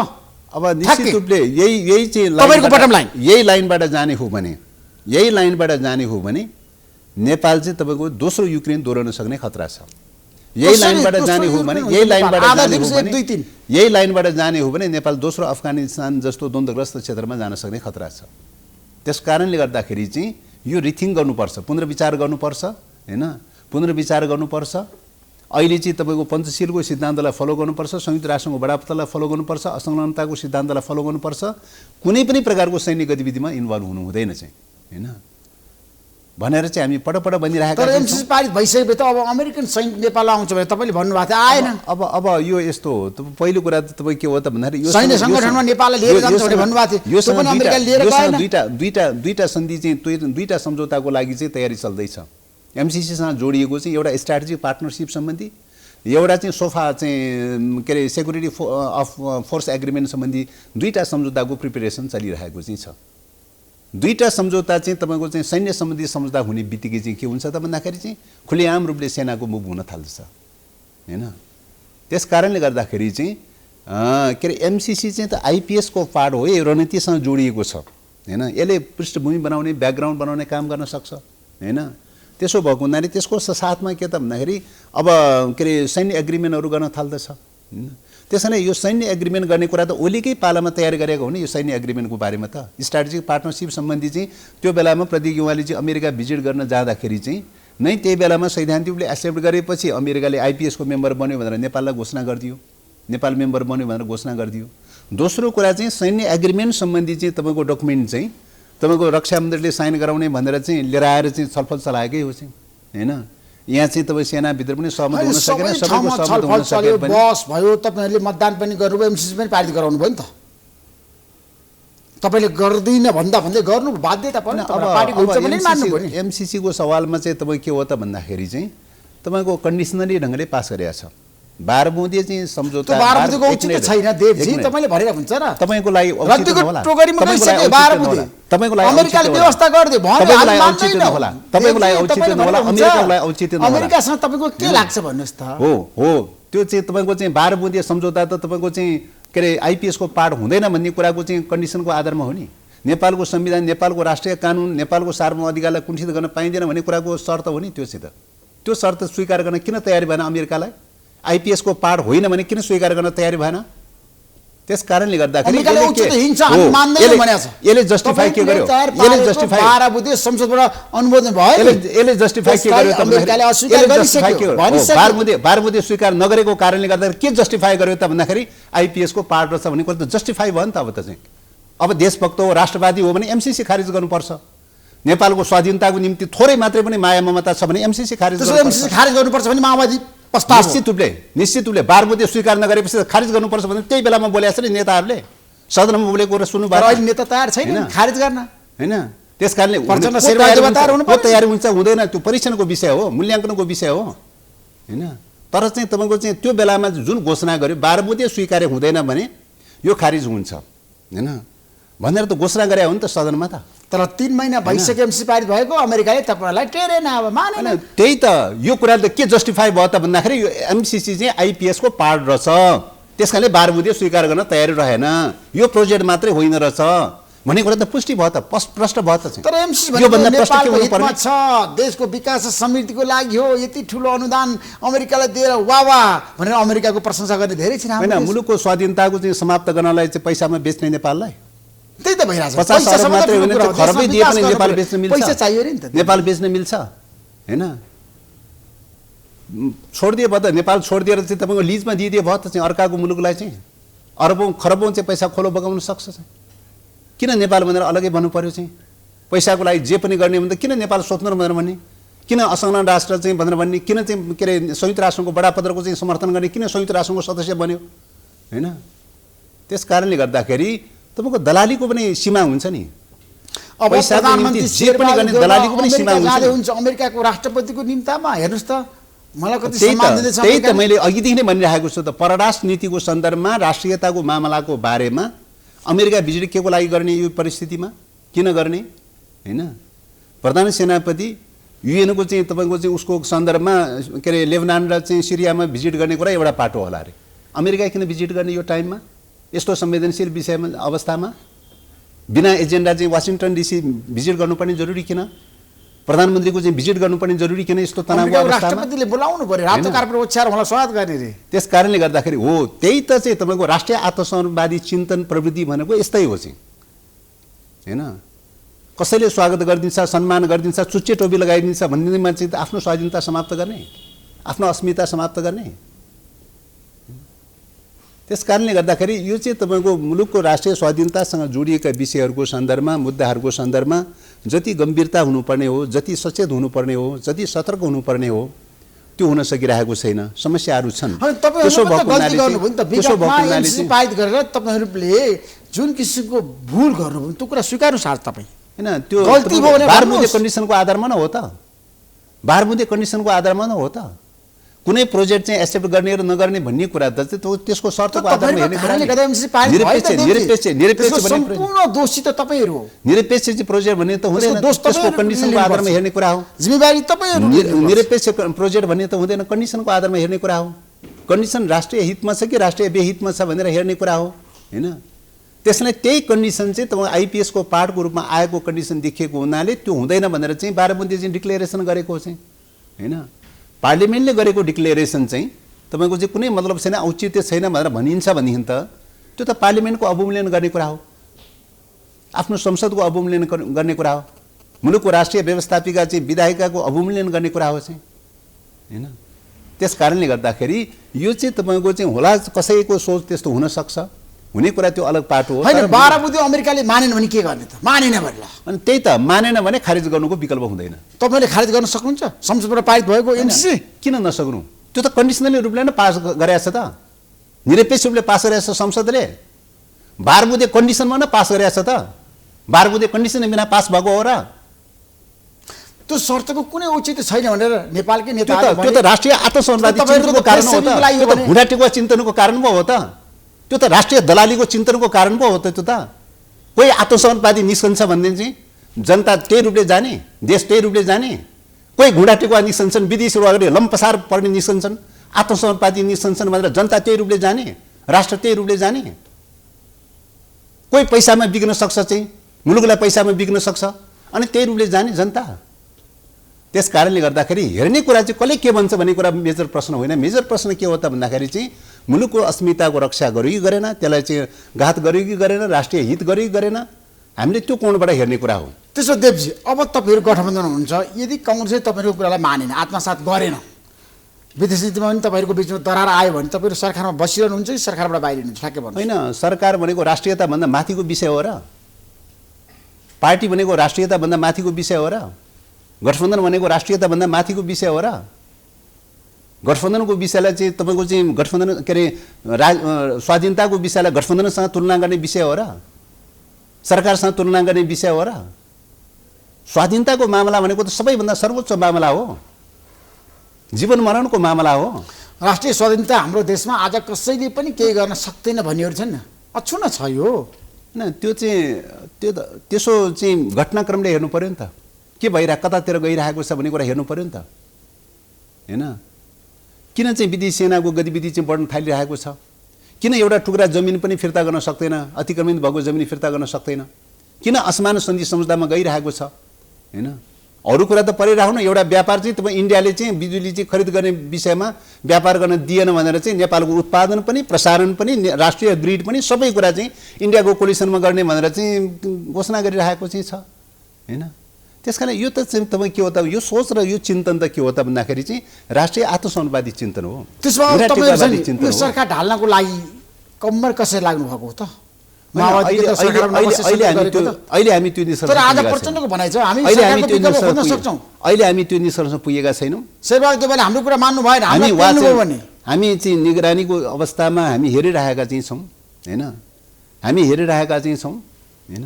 अब निश्चित रूपले यही चाहिँ तपाईँको बटम लाइन यही लाइनबाट जाने हो भने नेपाल चाहिँ तपाईँको दोस्रो युक्रेन दोहोर्याउन सक्ने खतरा छ यही लाइनबाट जाने हो भने नेपाल दोस्रो अफगानिस्तान जस्तो द्वन्द्वग्रस्त क्षेत्रमा जान सक्ने खतरा छ त्यस कारणले गर्दाखेरि चाहिँ यो रिथिङ गर्नुपर्छ पुनर्विचार गर्नुपर्छ हैन पुनर्विचार गर्नुपर्छ अहिले चाहिँ तपाईँको पञ्चशीलको सिद्धान्तलाई फलो गर्नुपर्छ संयुक्त राष्ट्रको बडापत्रलाई फलो गर्नुपर्छ असंलग्नताको सिद्धान्तलाई फलो गर्नुपर्छ कुनै पनि प्रकारको सैन्य गतिविधिमा इन्भल्भ हुनु हुँदैन चाहिँ हैन भनेर चाहिँ हामी पटक भनिरहेका छौँ। तर एमसीसी पारित भइसकेपछि त अब अमेरिकन सैनिक नेपाल आउँछ भने तपाईँले भन्नुभएको थियो आएन अब यो यस्तो हो पहिलो कुरा त तपाईँ के हो त भन्दाखेरि यो सैन्य सङ्गठनमा नेपालले लिएर जान्छ भने भन्नुभएको थियो यो पनि अमेरिकाले लिएर गएन दुईटा सन्धि चाहिँ दुईटा सम्झौताको लागि चाहिँ तयारी चल्दैछ एमसीसीसँग जोडिएको चाहिँ एउटा स्ट्राटेजिक पार्टनरसिप सम्बन्धी एउटा चाहिँ सोफा चाहिँ के अरे सेक्युरिटी अफ फोर्स एग्रिमेन्ट सम्बन्धी दुईटा सम्झौताको प्रिपेरेसन चलिरहेको चाहिँ छ दुईटा सम्झौता चाहिँ तपाईँको चाहिँ सैन्य सम्बन्धी सम्झौता हुने बित्तिकै चाहिँ के हुन्छ त भन्दाखेरि चाहिँ खुलेआम रूपले सेनाको मुभ हुन थाल्छ हैन त्यस कारणले गर्दाखेरि चाहिँ के अरे एमसीसी चाहिँ त आइपिएसको पार्ट हो यो रणनीतिसँग जोडिएको छ हैन यसले पृष्ठभूमि बनाउने ब्याकग्राउन्ड बनाउने काम गर्न सक्छ हैन त्यसो भएको हुनाले त्यसको साथमा के त भन्दाखेरि अब के अरे सैन्य एग्रिमेन्टहरू गर्न थाल्दछ त्यसैले यो सैन्य एग्रिमेन्ट गर्ने कुरा त ओलीकै पालामा तयार गरेको हो नि यो सैन्य एग्रिमेन्टको बारेमा त स्ट्राटेजिक पार्टनरसिप सम्बन्धी चाहिँ त्यो बेलामा प्रदीप युवाले चाहिँ अमेरिका भिजिट गर्न जाँदाखेरि चाहिँ नै त्यही बेलामा सैद्धान्तिक रूपले एक्सेप्ट गरेपछि अमेरिकाले आइपिएसको मेम्बर बन्यो भनेर नेपाललाई घोषणा गरिदियो नेपाल मेम्बर बन्यो भनेर घोषणा गरिदियो दोस्रो कुरा चाहिँ सैन्य एग्रिमेन्ट सम्बन्धी चाहिँ तपाईँको डकुमेन्ट चाहिँ तपाईँको रक्षा मन्त्रीले साइन गराउने भनेर चाहिँ लिएर आएर चाहिँ छलफल चलाएकै हो चाहिँ हैन यहाँ चाहिँ तपाईँ सेनाभित्र पनि सहमति हुन सकेन सबैको सहमति हुन सकेन पनि बस भयो तपाईँहरूले मतदान पनि गर्नुभयो एमसीसी पनि पारित गराउनु भयो नि त तपाईँले गर्दिन भन्दा भन्दै गर्नु बाध्यता पर्यो अब एमसीसीको सवालमा चाहिँ तपाईँ के हो त भन्दाखेरि चाहिँ तपाईँको कन्डिसनली ढङ्गले पास गरेको छ 12 बुँदे चाहिँ सम्झौता बाह्रबुँदेको औचित्य छैन देवजी तपाईले भनेर हुन्छ र तपाईको लागि रद्दीको टोकरीमा गइसके 12 बुँदे तपाईको लागि अमेरिकाले व्यवस्था गर्दियो भने हामी मान्दैन होला तपाईको लागि औचित्य नहोला अमेरिकाको लागि औचित्य नहोला अमेरिकासँग तपाईको के लाग्छ भन्नुस् त हो त्यो चाहिँ तपाईको चाहिँ 12 बुँदे सम्झौता त तपाईको चाहिँ के रे आइपीएस को पार्ट हुँदैन भन्ने कुराको चाहिँ कन्डिसनको आधारमा हो नि नेपालको संविधान नेपालको राष्ट्रिय कानुन नेपालको सार्वभौम अधिकारलाई कुण्ठित गर्न पाइँदैन भन्ने कुराको शर्त हो नि त्यो शर्त स्वीकार गर्न किन तयारी भएन अमेरिकालाई आइपीएस को पार्ट होइन भने किन स्वीकार गर्न तयारी भएन त्यस कारणले गर्दाखेरि यसले जस्टिफाई के गर्यो यसले जस्टिफाई 12 बुँदे संसदबाट अनुमोदन भयो यसले जस्टिफाई के गर्यो अमेरिकाले अस्वीकार गरिसक्यो 12 बुँदे स्वीकार नगरेको कारणले गर्दा के जस्टिफाई गर्यो त भन्दाखेरि आइपीएस को पार्ट रहेछ भन्ने कुरा त जस्टिफाई भयो नि त अब त चाहिँ अब देशभक्त हो राष्ट्रवादी हो भने एमसीसी खारिज गर्नुपर्छ नेपालको स्वाधीनताको निम्ति थोरै मात्रै पनि माया ममता छ भने एमसीसी खारिज गर्नुपर्छ भने माओवादी निश्चित रूपले 12 बुँदे स्वीकार नगरेपछि खारिज गर्नुपर्छ भने त्यही बेलामा बोलेको छ नि नेताहरूले सदनमा बोलेको कुरा सुन्नु भयो अहिले नेता तयार छैन खारिज गर्न हैन त्यसकारणले तयारी हुन्छ हुँदैन त्यो परीक्षणको विषय हो मूल्याङ्कनको विषय हो हैन तर चाहिँ तपाईको चाहिँ त्यो बेलामा जुन घोषणा गर्यो 12 बुँदे स्वीकार्य हुँदैन भने यो खारिज हुन्छ हैन भनेर त घोषणा गरे हो नि त सदनमा त तर 3 महिना भइसक्यो एमसीसी पारित भएको अमेरिकाले तपाईलाई टेरेन अब मानेन त्यही त यो कुरा त के जस्टिफाई भयो त भन्दाखेरि यो एमसीसी चाहिँ आइपीएस को पार्ट रहेछ त्यसकारणले 12 बुँदे स्वीकार गर्न तयारी रहेन यो प्रोजेक्ट मात्रै होइन रहेछ भन्ने कुरा त पुष्टि भयो त प्रश्न भयो त तर एमसीसी यो भन्दा प्रश्न के हुनु पर्ने छ देशको विकास र समृद्धिको लागि हो यति ठुलो अनुदान अमेरिकाले दिएर वावा भनेर अमेरिकाको प्रशंसा गर्ने धेरै छन् हैन मुलुकको स्वाधीनताको चाहिँ समाप्त गर्नलाई चाहिँ पैसामा बेच्ने नेपाललाई त्यही त भइरहेछ 50 अरब मात्रै होइन त्यो खरबै दिए पनि नेपाल बेच्न मिल्छ पैसा चाहियो नि त नेपाल बेच्न मिल्छ हैन छोडिदिए भयो त नेपाल छोडिदिएर चाहिँ तपाईँको लिजमा दिइदिए भयो त चाहिँ अर्काको मुलुकलाई चाहिँ अरबौँ खरबौँ चाहिँ पैसा खोलो बगाउन सक्छ चाहिँ किन नेपाल भनेर अलग्गै भन्नु पर्यो चाहिँ पैसाको लागि जे पनि गर्ने भने त किन नेपाल स्वतन्त्र भनेर भन्ने किन असंलग्न राष्ट्र चाहिँ भनेर भन्ने किन चाहिँ के अरे संयुक्त राष्ट्रको बडापत्रको चाहिँ समर्थन गर्ने किन संयुक्त राष्ट्रको सदस्य बन्यो हैन त्यस कारणले गर्दाखेरि तपाईँको दलालीको पनि सीमा हुन्छ नि अब पैसाको निम्ति जे पनि गर्ने दलालीको पनि सीमा हुन्छ अमेरिकाको राष्ट्रपतिको निम्तामा हेर्नुस् त मलाई कति सम्मान दिँदैछ त्यही त मैले अघिदेखि नै भनिरहेको छु त परराष्ट्र नीतिको सन्दर्भमा राष्ट्रियताको मामलाको बारेमा अमेरिका भिजिट के को लागि गर्ने यो परिस्थितिमा किन गर्ने हैन प्रधान सेनापति युएनको चाहिँ तपाईँको चाहिँ उसको सन्दर्भमा के अरे लेबनान र चाहिँ सिरियामा भिजिट गर्ने कुरा एउटा पाटो होला अरे अमेरिका किन भिजिट गर्ने यो टाइममा यस्तो संवेदनशील विषयमा अवस्थामा बिना एजेन्डा चाहिँ वासिङटन डिसी भिजिट गर्नुपर्ने जरुरी किन प्रधानमन्त्रीको चाहिँ भिजिट गर्नुपर्ने जरुरी किन यस्तो तनावको अवस्थामा राष्ट्रपतिले बोलाउनु पर्यो रातो कार्पेट ओछ्याएर मलाई स्वागत गर्ने रे त्यस कारणले गर्दाखेरि हो त्यही त चाहिँ तपाईँको राष्ट्रिय आत्मसम्मानवादी चिन्तन प्रवृत्ति भनेको यस्तै हो चाहिँ हैन कसैले स्वागत गरिदिन्छ सम्मान गरिदिन्छ चुच्चे टोपी लगाइदिन्छ भन्नेमा चाहिँ आफ्नो स्वाधीनता समाप्त गर्ने आफ्नो अस्मिता समाप्त गर्ने त्यस कारणले गर्दाखेरि यो चाहिँ तपाईँको मुलुकको राष्ट्रिय स्वाधीनतासँग जोडिएका विषयहरूको सन्दर्भमा मुद्दाहरूको सन्दर्भमा जति गम्भीरता हुनुपर्ने हो जति सचेत हुनुपर्ने हो जति सतर्क हुनुपर्ने हो त्यो हुन सकिरहेको छैन समस्याहरू छन् त्यसो पारित गरेर तपाईहरुले जुन किसिमको भूल गर्नुभयो त्यो कुरा स्वीकार्नु साथ तपाई हैन त्यो गल्ती भयो भने बारमुदे कन्डिसनको आधारमा न हो त बारमुदे कन्डिसनको आधारमा न हो त कुनै प्रोजेक्ट चाहिँ एक्सेप्ट गर्ने र नगर्ने भन्ने कुरा त त्यसको शर्तको आधारमा हेर्ने कुरा निरपेक्ष सम्पूर्ण दोषी त तपाईहरु हो निरपेक्ष चाहिँ प्रोजेक्ट भन्ने त हुँदैन त्यसको कन्डिसनको आधारमा हेर्ने कुरा हो जिम्मेवारी तपाईहरु निरपेक्ष प्रोजेक्ट भन्ने त हुँदैन कन्डिसनको आधारमा हेर्ने कुरा हो कन्डिसन राष्ट्रिय हितमा छ कि राष्ट्रिय बेहितमा छ भनेर हेर्ने कुरा हो हैन त्यसलाई त्यही कन्डिसन चाहिँ तपाईँ आइपीएस को पार्टको रूपमा आएको कन्डिसन देखिएको हुनाले त्यो हुँदैन भनेर चाहिँ बाह्रबन्दी चाहिँ डिक्लेरेसन गरेको चाहिँ हैन पार्लिमेन्टले गरेको डिक्लेरेसन चाहिँ तपाईको चाहिँ कुनै मतलब छैन औचित्य छैन भनेर भनिन्छ भनेदेखि त त्यो त पार्लिमेन्टको अवमूल्यन गर्ने कुरा हो आफ्नो संसदको अवमूल्यन गर्ने कुरा हो मुलुकको राष्ट्रिय व्यवस्थापिका चाहिँ विधायिकाको अवमूल्यन गर्ने कुरा हो चाहिँ हैन त्यस कारणले गर्दाखेरि यो चाहिँ तपाईको चाहिँ होला कसैको सोच त्यस्तो हुन सक्छ हुने कुरा त्यो अलग पाटो हो हैन 12 बुद्धि अमेरिकाले मानेन भने के गर्ने त मानेन भन्ला अनि त्यही त मानेन भने खारिज गर्नुको विकल्प हुँदैन तपाईले खारिज गर्न सक्नुहुन्छ संसदबाट पारित भएको एमसीसी किन नसक्नु त्यो त कन्डिसनली रूपले नै पास गरेछ त निरपेक्ष रूपले पास गरेछ संसदले 12 बुद्धि कन्डिसनमा नै पास गरेछ त 12 बुद्धि कन्डिसन बिना पास भएको हो र त्यो शर्तको कुनै औचित्य छैन भनेर नेपालकै नेताहरूले त्यो त राष्ट्रिय आत्मसम्मानवादी चिन्तनको कारण हो त त्यो त भुडाटेको चिन्तनको कारण पो हो त त्यो त राष्ट्रिय दलालीको चिन्तनको कारण पो हो त त्यो त कोही आत्मसम्मानवादी निस्कन्छ भन्ने चाहिँ जनता त्यही रूपले जाने देश त्यही रूपले जाने कोही घुँडाटेको निस्कन्छन् विदेशीहरू अगाडि लम्पसार पर्ने निस्कन्छन् आत्मसम्मानवादी निस्कन्छन् भनेर जनता त्यही रूपले जाने राष्ट्र त्यही रूपले जाने कोही पैसामा बिग्न सक्छ चाहिँ मुलुकलाई पैसामा बिग्न सक्छ अनि त्यही रूपले जाने जनता त्यस कारणले गर्दाखेरि हेर्ने कुरा चाहिँ कसले के भन्छ भन्ने कुरा मेजर प्रश्न होइन मेजर प्रश्न के हो त भन्दाखेरि चाहिँ मुलुकको अस्मिताको रक्षा गर्यो कि गरेन त्यसलाई चाहिँ घात गर्यो कि गरेन राष्ट्रिय हित गर्यो कि गरेन हामीले त्यो कोणबाट हेर्ने कुरा हो त्यसो देवजी अब तपाईहरु गठबन्धन हुन्छ यदि कांग्रेसले तपाईहरुको कुरालाई मानेन आत्मसात गरेन विदेश नीतिमा पनि तपाईहरुको बीचमा दरार आयो भने तपाईहरु सरकारमा बसिरहनुहुन्छ कि सरकारबाट बाहिरिनुहुन्छ ठ्याक्कै भन्नु हैन सरकार भनेको राष्ट्रियता भन्दा माथिको विषय हो र पार्टी भनेको राष्ट्रियता भन्दा माथिको विषय हो र गठबन्धन भनेको राष्ट्रियता भन्दा माथिको विषय हो र गठबन्धनको विषयलाई चाहिँ तपाईको चाहिँ गठबन्धन के अरे स्वाधीनताको विषयलाई गठबन्धनसँग तुलना गर्ने विषय हो र सरकारसँग तुलना गर्ने विषय हो र स्वाधीनताको मामला भनेको त सबैभन्दा सर्वोच्च मामला हो जीवन मरणको मामला हो राष्ट्रिय स्वाधीनता हाम्रो देशमा आज कसैले पनि केही गर्न सक्दैन भन्नेहरु छन् न अछुन छ यो हैन त्यो चाहिँ त्यसो चाहिँ घटनाक्रमले हेर्नु पर्यो नि त के भइरा कतातिर गइरहेको छ भन्ने कुरा हेर्नु पर्यो नि त हैन किन चाहिँ विदेशी सेनाको गतिविधि चाहिँ बढ्न थालिरहेको छ किन एउटा टुक्रा जमिन पनि फिर्ता गर्न सक्दैन अतिक्रमित भएको जमिन फिर्ता गर्न सक्दैन किन असमान सन्धि सम्झौतामा गइरहेको छ हैन अरू कुरा त परै राख्नु एउटा व्यापार चाहिँ तपाईँ इन्डियाले चाहिँ बिजुली चाहिँ खरिद गर्ने विषयमा व्यापार गर्न दिएन भनेर चाहिँ नेपालको उत्पादन पनि प्रसारण पनि राष्ट्रिय ग्रिड पनि सबै कुरा चाहिँ इन्डियाको कोलिसनमा गर्ने भनेर चाहिँ घोषणा गरिरहेको चाहिँ छ हैन। त्यसकारण यो त चाहिँ तपाईँ के हो त यो सोच र यो चिन्तन त के हो त भन्दाखेरि चाहिँ राष्ट्रिय आत्मसम्मानवादी चिन्तन हो। त्यसमा तपाईहरु सरकार ढाल्नको लागि कम्मर कसरी लाग्नु भएको हो त? अहिले हामी त्यो निष्कर्ष तर आज प्रचण्डको भनाइ छ हामी अहिले हामी त्यो निष्कर्षमा पुगेका छैनौँ। शेरबहादुर देउवाले हाम्रो कुरा मान्नु भएन हामी चाहिँ निगरानीको अवस्थामा हामी हेरिरहेका चाहिँ छौँ हैन। हामी हेरिरहेका चाहिँ छौँ हैन।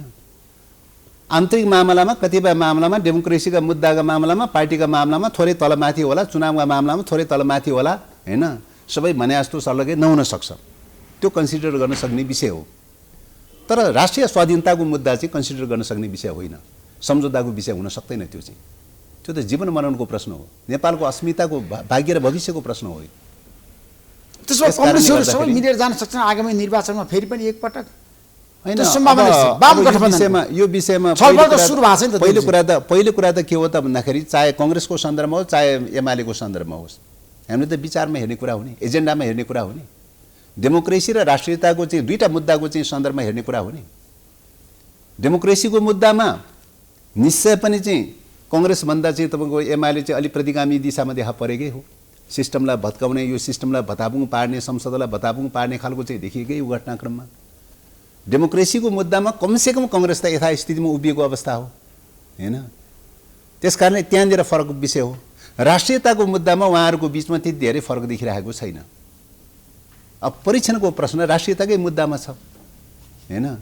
आन्तरिक मामलामा कतिपय मामलामा डेमोक्रेसीका मुद्दाका मामलामा पार्टीका मामलामा थोरै तलमाथि होला, चुनावका मामलामा थोरै तलमाथि होला हैन। सबै भने जस्तो सल्लकै नहुन सक्छ, त्यो कन्सिडर गर्न सक्ने विषय हो। तर राष्ट्रिय स्वाधीनताको मुद्दा चाहिँ कन्सिडर गर्न सक्ने विषय होइन, सम्झौताको विषय हुन सक्दैन। त्यो चाहिँ त्यो त जीवन मरणको प्रश्न हो, नेपालको अस्मिताको भाग्य र भविष्यको प्रश्न हो। त्यसमा कम्युनिस्टहरु सबै मिलेर जान सक्छन् आगामी निर्वाचनमा फेरि पनि एकपटक हैन। यो विषयमा पहिलो कुरा त के हो त भन्दाखेरि चाहे कांग्रेसको सन्दर्भमा होस् चाहे एमालेको सन्दर्भमा होस्, हामीले त विचारमा हेर्ने कुरा हो नि, एजेन्डामा हेर्ने कुरा हो नि। डेमोक्रेसी र राष्ट्रियताको चाहिँ दुईटा मुद्दाको चाहिँ सन्दर्भमा हेर्ने कुरा हो नि। डेमोक्रेसीको मुद्दामा निश्चय पनि चाहिँ कांग्रेसभन्दा चाहिँ तपाईँको एमाले चाहिँ अलिक प्रतिगामी दिशामा देखा परेकै हो। सिस्टमलाई भत्काउने, यो सिस्टमलाई भताभुङ पार्ने, संसदलाई भताभुङ पार्ने खालको चाहिँ देखिएकै यो घटनाक्रममा। डेमोक्रेसीको मुद्दामा कमसेकम कांग्रेस त यथास्थितिमा उभिएको अवस्था हो हैन। त्यसकारणले त्यहाँनिर फरक विषय हो। राष्ट्रियताको मुद्दामा उहाँहरूको बिचमा त्यति धेरै फरक देखिरहेको छैन। अब परीक्षणको प्रश्न राष्ट्रियताकै मुद्दामा छ हैन।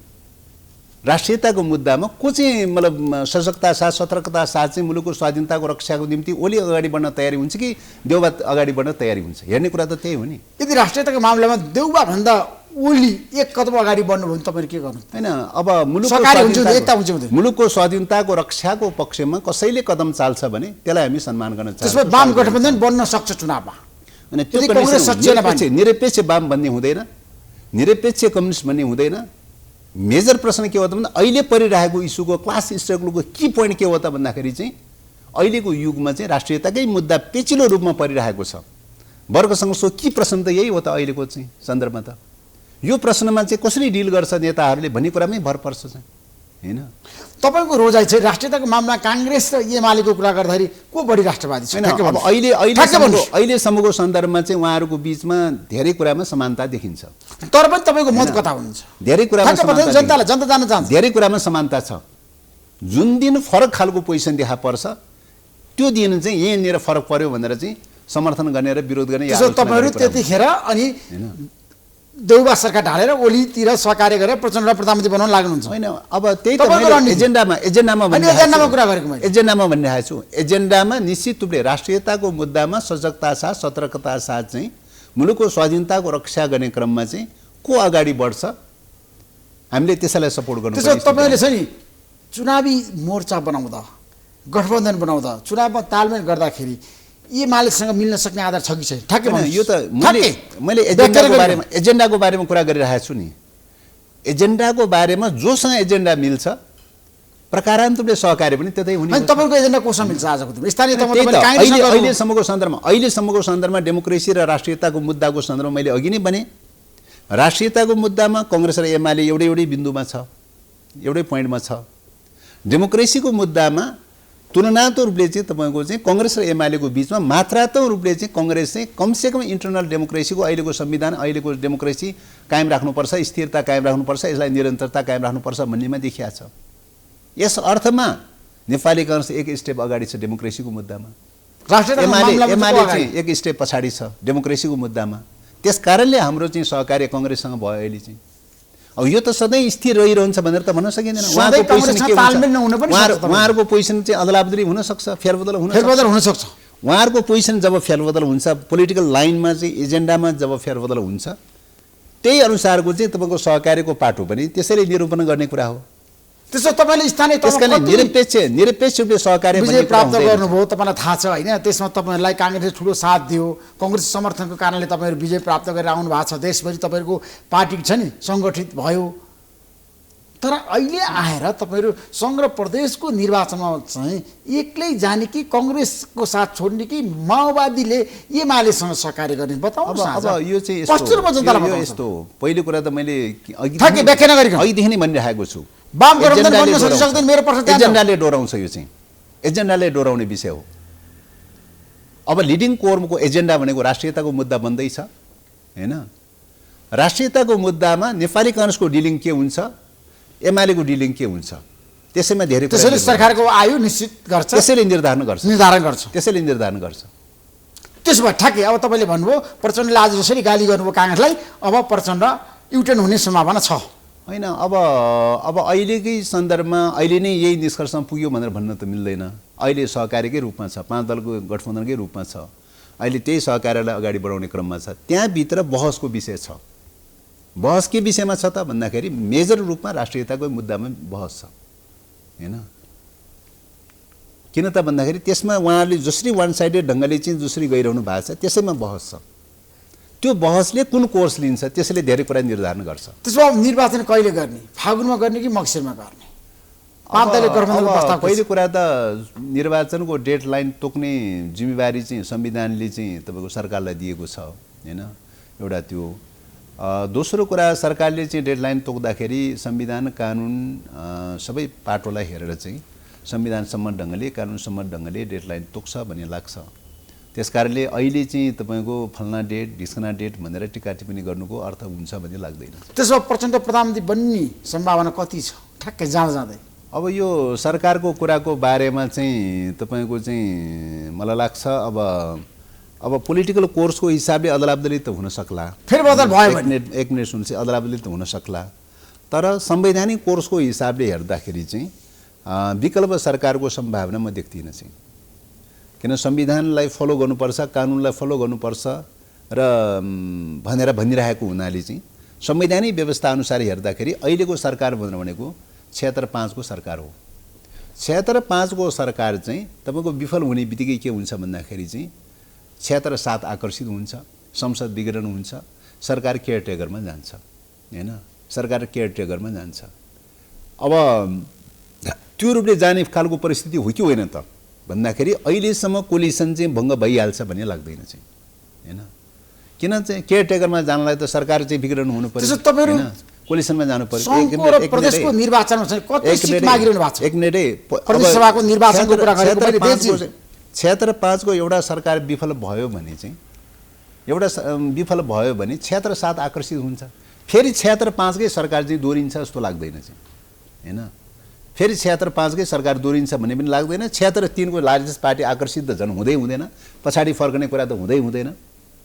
राष्ट्रियताको मुद्दामा को चाहिँ मतलब सजगता साथ सतर्कता साथ चाहिँ मुलुकको स्वाधीनताको रक्षाको निम्ति ओली अगाडि बढ्न तयारी हुन्छ कि देउबा अगाडि बढ्न तयारी हुन्छ, हेर्ने कुरा त त्यही हो नि। यदि राष्ट्रियताको मामलामा देउबा भन्दा ओली एक कदम अगाडि बढ्नु भयो भने तपाईले के गर्नु हैन। अब मुलुकको स्वाधीनताको रक्षाको पक्षमा कसैले कदम चाल्छ भने त्यसलाई हामी सम्मान गर्न चाहन्छौँ। त्यसमा वाम गठबन्धन बन्न सक्छ चुनावमा, अनि त्यो निरपेक्ष वाम भन्ने हुँदैन, निरपेक्ष कम्युनिस्ट भन्ने हुँदैन। मेजर प्रश्न के हो त भन्दा अहिले परिरहेको इस्युको क्लास स्ट्रगलको की पोइन्ट के हो त भन्दाखेरि चाहिँ अहिलेको युगमा चाहिँ राष्ट्रियताकै मुद्दा पेचिलो रूपमा परिरहेको छ। वर्ग संघर्षको की प्रश्न त यही हो त अहिलेको चाहिँ सन्दर्भमा त। यो प्रश्नमा चाहिँ कसरी डिल गर्छ नेताहरूले भन्ने कुरामै भर पर्छ चाहिँ हैन। तपाईको रोजाइ चाहिँ राष्ट्रियताको मामला कांग्रेस र एमालेको कुरा गर्दाखेरि को बढी राष्ट्रवादी छ? अब अहिलेसम्मको सन्दर्भमा चाहिँ उहाँहरूको बिचमा धेरै कुरामा समानता देखिन्छ। तर पनि तपाईको मत कता हुन्छ? धेरै कुरामा जनता जान्न चाहन्छ। धेरै कुरामा समानता छ। जुन दिन फरक खालको पोजिसन देखा पर्छ त्यो दिन चाहिँ यहीँनिर फरक पर्यो भनेर चाहिँ समर्थन गर्ने र विरोध गर्ने। तपाईहरु त्यतिखेर अनि देउबा सरकार ढालेर ओलीतिर सहकार्य गरेर प्रचण्डलाई प्रधानमन्त्री बनाउन लाग्नुहुन्छ हैन। अब त्यही त मैले एजेन्डामा कुरा गरेको मैले एजेन्डामा भनिरहेको छु। एजेन्डामा निश्चित रूपले राष्ट्रियताको मुद्दामा सजगता साथ सतर्कता साथ चाहिँ मुलुकको स्वाधीनताको रक्षा गर्ने क्रममा चाहिँ को अगाडि बढ्छ हामीले त्यसैलाई सपोर्ट गर्नु पर्छ। तपाईले चाहिँ चुनावी मोर्चा बनाउँदा, गठबन्धन बनाउँदा, चुनावमा तालमेल गर्दाखेरि एमालेसँग मिल्न सक्ने आधार छ कि छैन? ठ्याक्कै भन्नु। यो त मैले एजेन्डाको बारेमा कुरा गरिरहेको छु नि। एजेन्डाको बारेमा जोसँग एजेन्डा मिल्छ प्रकारान्तरले सहकार्य पनि त्यतै हुने। तपाईको एजेन्डा कोसँग मिल्छ आजको दिनमा? स्थानीय अहिलेसम्मको सन्दर्भमा डेमोक्रेसी र राष्ट्रियताको मुद्दाको सन्दर्भमा मैले अघि नै भने राष्ट्रियताको मुद्दामा कांग्रेस र एमाले एउटै बिन्दुमा छ, एउटै पोइन्टमा छ। डेमोक्रेसीको मुद्दामा तुलनात्मक रूपले चाहिँ तपाईको चाहिँ कांग्रेस र एमालेको बिचमा मात्रात्मक रूपले चाहिँ कांग्रेस चाहिँ कमसेकम इन्टरनल डेमोक्रेसीको अहिलेको संविधान अहिलेको डेमोक्रेसी कायम राख्नुपर्छ, स्थिरता कायम राख्नुपर्छ, यसलाई निरन्तरता कायम राख्नुपर्छ भन्नेमा देखिया छ। यस अर्थमा नेपाली कांग्रेस एक स्टेप अगाडि छ डेमोक्रेसीको मुद्दामा, एमाले चाहिँ एक स्टेप पछाडि छ डेमोक्रेसीको मुद्दामा। त्यसकारणले हाम्रो चाहिँ सहकार्य कांग्रेससँग भयो अहिले चाहिँ। अब यो त सधैँ स्थिर रहिरहन्छ भनेर त भन्न सकिँदैन। उहाँहरूको पोजिसन चाहिँ अदलाबदली हुन सक्छ, फेरबदल हुन सक्छ। उहाँहरूको पोजिसन जब फेरबदल हुन्छ, पोलिटिकल लाइनमा चाहिँ एजेन्डामा जब फेरबदल हुन्छ, त्यही अनुसारको चाहिँ तपाईँको सहकार्यको पाटो पनि त्यसैले निरूपण गर्ने कुरा हो। त्यसो तपाईले स्थानीय तहमा निरपेक्ष रूपले सहकार्य विजय प्राप्त गर्नुभयो, तपाईलाई थाहा छ हैन? त्यसमा तपाईहरुलाई कांग्रेसले ठूलो साथ दियो, कांग्रेस समर्थनको कारणले तपाईहरु विजय प्राप्त गरेर आउनु भएको छ। देशभरि तपाईहरुको पार्टी छ नि सङ्गठित भयो, तर अहिले आएर तपाईँहरू सङ्घ र प्रदेशको निर्वाचनमा चाहिँ एक्लै जाने कि कङ्ग्रेसको साथ छोड्ने कि माओवादीले एमालेसँग सहकार्य गर्ने बताउनुहोस् न। अब यो चाहिँ पश्चिमको जनतालाई यो बताउनुहोस्। यस्तो हो। पहिलो कुरा त मैले ठ्याक्कै व्याख्या नगरिकन अघिदेखि नै भनिरहेको छु, वाम गठबन्धन बन्न सक्दैन, मेरो प्रश्न त्यहाँ छ। एजेन्डाले डोराउँछ, यो चाहिँ एजेन्डाले डोराउने विषय हो। अब लिडिङ कोरको एजेन्डा भनेको राष्ट्रियताको मुद्दा बन्दैछ हैन। राष्ट्रियताको मुद्दामा नेपाली काङ्ग्रेसको डिलिङ के हुन्छ, एमालेको डिलिङ के हुन्छ, त्यसैमा धेरै कुरा त्यसैले सरकारको आयु निश्चित गर्छ, त्यसैले निर्धारण गर्छ, त्यसैले निर्धारण गर्छ। त्यसो भए ठ्याक्कै अब तपाईँले भन्नुभयो प्रचण्डले आज जसरी गाली गर्नुभयो काङ्ग्रेसलाई, अब प्रचण्ड युटर्न हुने सम्भावना छ होइन। अब अहिलेकै सन्दर्भमा अहिले नै यही निष्कर्षमा पुग्यो भनेर भन्न त मिल्दैन। अहिले सहकार्यकै रूपमा छ, 5 दलको गठबन्धनकै रूपमा छ, अहिले त्यही सहकार्यलाई अगाडि बढाउने क्रममा छ। त्यहाँभित्र बहसको विषय छ। बहस के विषयमा छ त भन्दाखेरि मेजर रूपमा राष्ट्रियताको मुद्दामा बहस छ हैन। किन त भन्दाखेरि त्यसमा उहाँहरूले जसरी वान साइडेड ढङ्गले चाहिँ जसरी गइरहनु भएको छ त्यसैमा बहस छ। त्यो बहसले कुन कोर्स लिन्छ त्यसले धेरै कुरा निर्धारण गर्छ। त्यसो भए निर्वाचन कहिले गर्ने, फागुनमा गर्ने कि मक्सिरमा गर्ने? 5 दलले गठबन्धनको प्रस्ताव। पहिलो कुरा त निर्वाचनको डेडलाइन तोक्ने जिम्मेवारी चाहिँ संविधानले चाहिँ तपाईँको सरकारलाई दिएको छ हैन, एउटा त्यो। दोस्रो कुरा सरकारले चाहिँ डेडलाइन तोक्दाखेरि संविधान कानुन सबै पाटोलाई हेरेर चाहिँ संविधान सम्मत ढङ्गले कानुन सम्मत ढङ्गले डेडलाइन तोक्छ भन्ने लाग्छ। त्यसकारणले अहिले चाहिँ तपाईँको फल्ना डेट ढिस्कना डेट भनेर टिका टिप्पणी गर्नुको अर्थ हुन्छ भन्ने लाग्दैन। त्यसो भए प्रचण्ड प्रधानमन्त्री बन्ने सम्भावना कति छ ठ्याक्कै जाँदै? अब यो सरकारको कुराको बारेमा चाहिँ तपाईँको चाहिँ मलाई लाग्छ अब पोलिटिकल कोर्सको हिसाबले अदलाबदली त हुन सक्ला, फेरबदल भयो भने एक मिनट सुन्छ, अदलाबदली त हुन सक्ला। तर संवैधानिक कोर्सको हिसाबले हेर्दाखेरि चाहिँ विकल्प सरकारको सम्भावना म देख्दिनँ चाहिँ। किन संविधानलाई फलो गर्नुपर्छ, कानुनलाई फलो गर्नुपर्छ र भनेर भनिरहेको हुनाले चाहिँ संवैधानिक व्यवस्था अनुसार हेर्दाखेरि अहिलेको सरकार भनेको 76-5 को सरकार हो। 76-5 को सरकार चाहिँ तपाईँको विफल हुने बित्तिकै के हुन्छ भन्दाखेरि चाहिँ 76-7 आकर्षित हुन्छ, संसद विघटन हुन्छ, सरकार केयरटेकरमा जान्छ हैन, सरकार केयरटेकरमा जान्छ। अब त्यो रूपले जाने खालको परिस्थिति हो कि होइन त भन्दाखेरि अहिलेसम्म कोलिसन चाहिँ भङ्ग भइहाल्छ भन्ने लाग्दैन चाहिँ हैन। किन चाहिँ केयरटेकरमा जानलाई त सरकार चाहिँ विघटन हुनु पर्यो, कोलिसनमा जानु पर्यो। प्रदेशको निर्वाचनमा चाहिँ कति सिट मागिरहनु भएको छ? एक मिनेटै प्रदेश सभाको निर्वाचनको कुरा गरेको 76-5 को एउटा सरकार विफल भयो भने चाहिँ एउटा विफल भयो भने 76-7 आकर्षित हुन्छ। फेरि 76-5 कै सरकार चाहिँ दोहोरिन्छ जस्तो लाग्दैन चाहिँ हैन। फेरि 76-5 कै सरकार दोहोरिन्छ भन्ने पनि लाग्दैन। 76-3 को लार्जेस्ट पार्टी आकर्षित त झन् हुँदैन, पछाडि फर्कने कुरा त हुँदैन।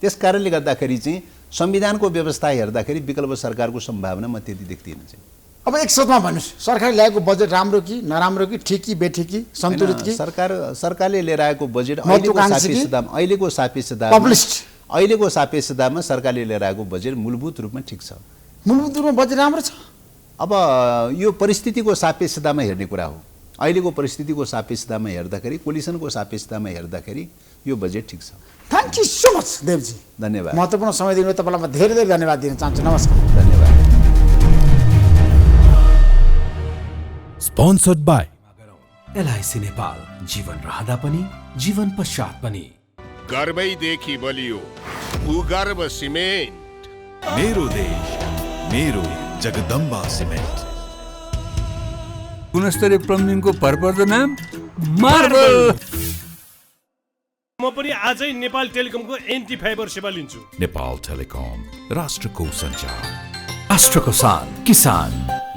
त्यस कारणले गर्दाखेरि चाहिँ संविधानको व्यवस्था हेर्दाखेरि विकल्प सरकारको सम्भावना म त्यति देख्दिनँ चाहिँ। अब एक शब्दमा भन्नुहोस्, सरकारले ल्याएको बजेट राम्रो कि नराम्रो कि ठिक कि बेठिक कि सन्तुलित कि? सरकारले लिएर आएको बजेट अहिलेको सापेक्ष दाममा सरकारले लिएर आएको बजेट मूलभूत रूपमा ठिक छ। मूलभूत रूपमा बजेट राम्रो छ। अब यो परिस्थितिको सापेक्षतामा हेर्ने कुरा हो। अहिलेको परिस्थितिको सापेक्षतामा हेर्दाखेरि, कोलिसनको सापेक्षतामा हेर्दाखेरि यो बजेट ठिक छ। थ्याङ्क यू सो मच देवजी, धन्यवाद। महत्त्वपूर्ण समय दिनु तपाईँलाई म धेरै धेरै धन्यवाद दिन चाहन्छु। नमस्कार। धन्यवाद। Sponsored by LIC नेपाल, जीवन रहँदा पनि जीवन पश्चात पनि। गर्वैदेखि बलियो भूगर्भ सिमेन्ट। मेरो देश मेरो जगदम्बा सिमेन्ट। गुणस्तरीय प्लम्बिङको भरपर्दो नाम मार्बल। म पनि आजै नेपाल टेलिकमको एन्टी फाइबर सेवा लिन्छु। नेपाल टेलिकम, राष्ट्रको सञ्चार, राष्ट्रको सान, किसान।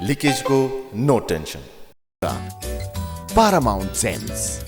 लिकेजको नो टेन्सन। Paramount Sense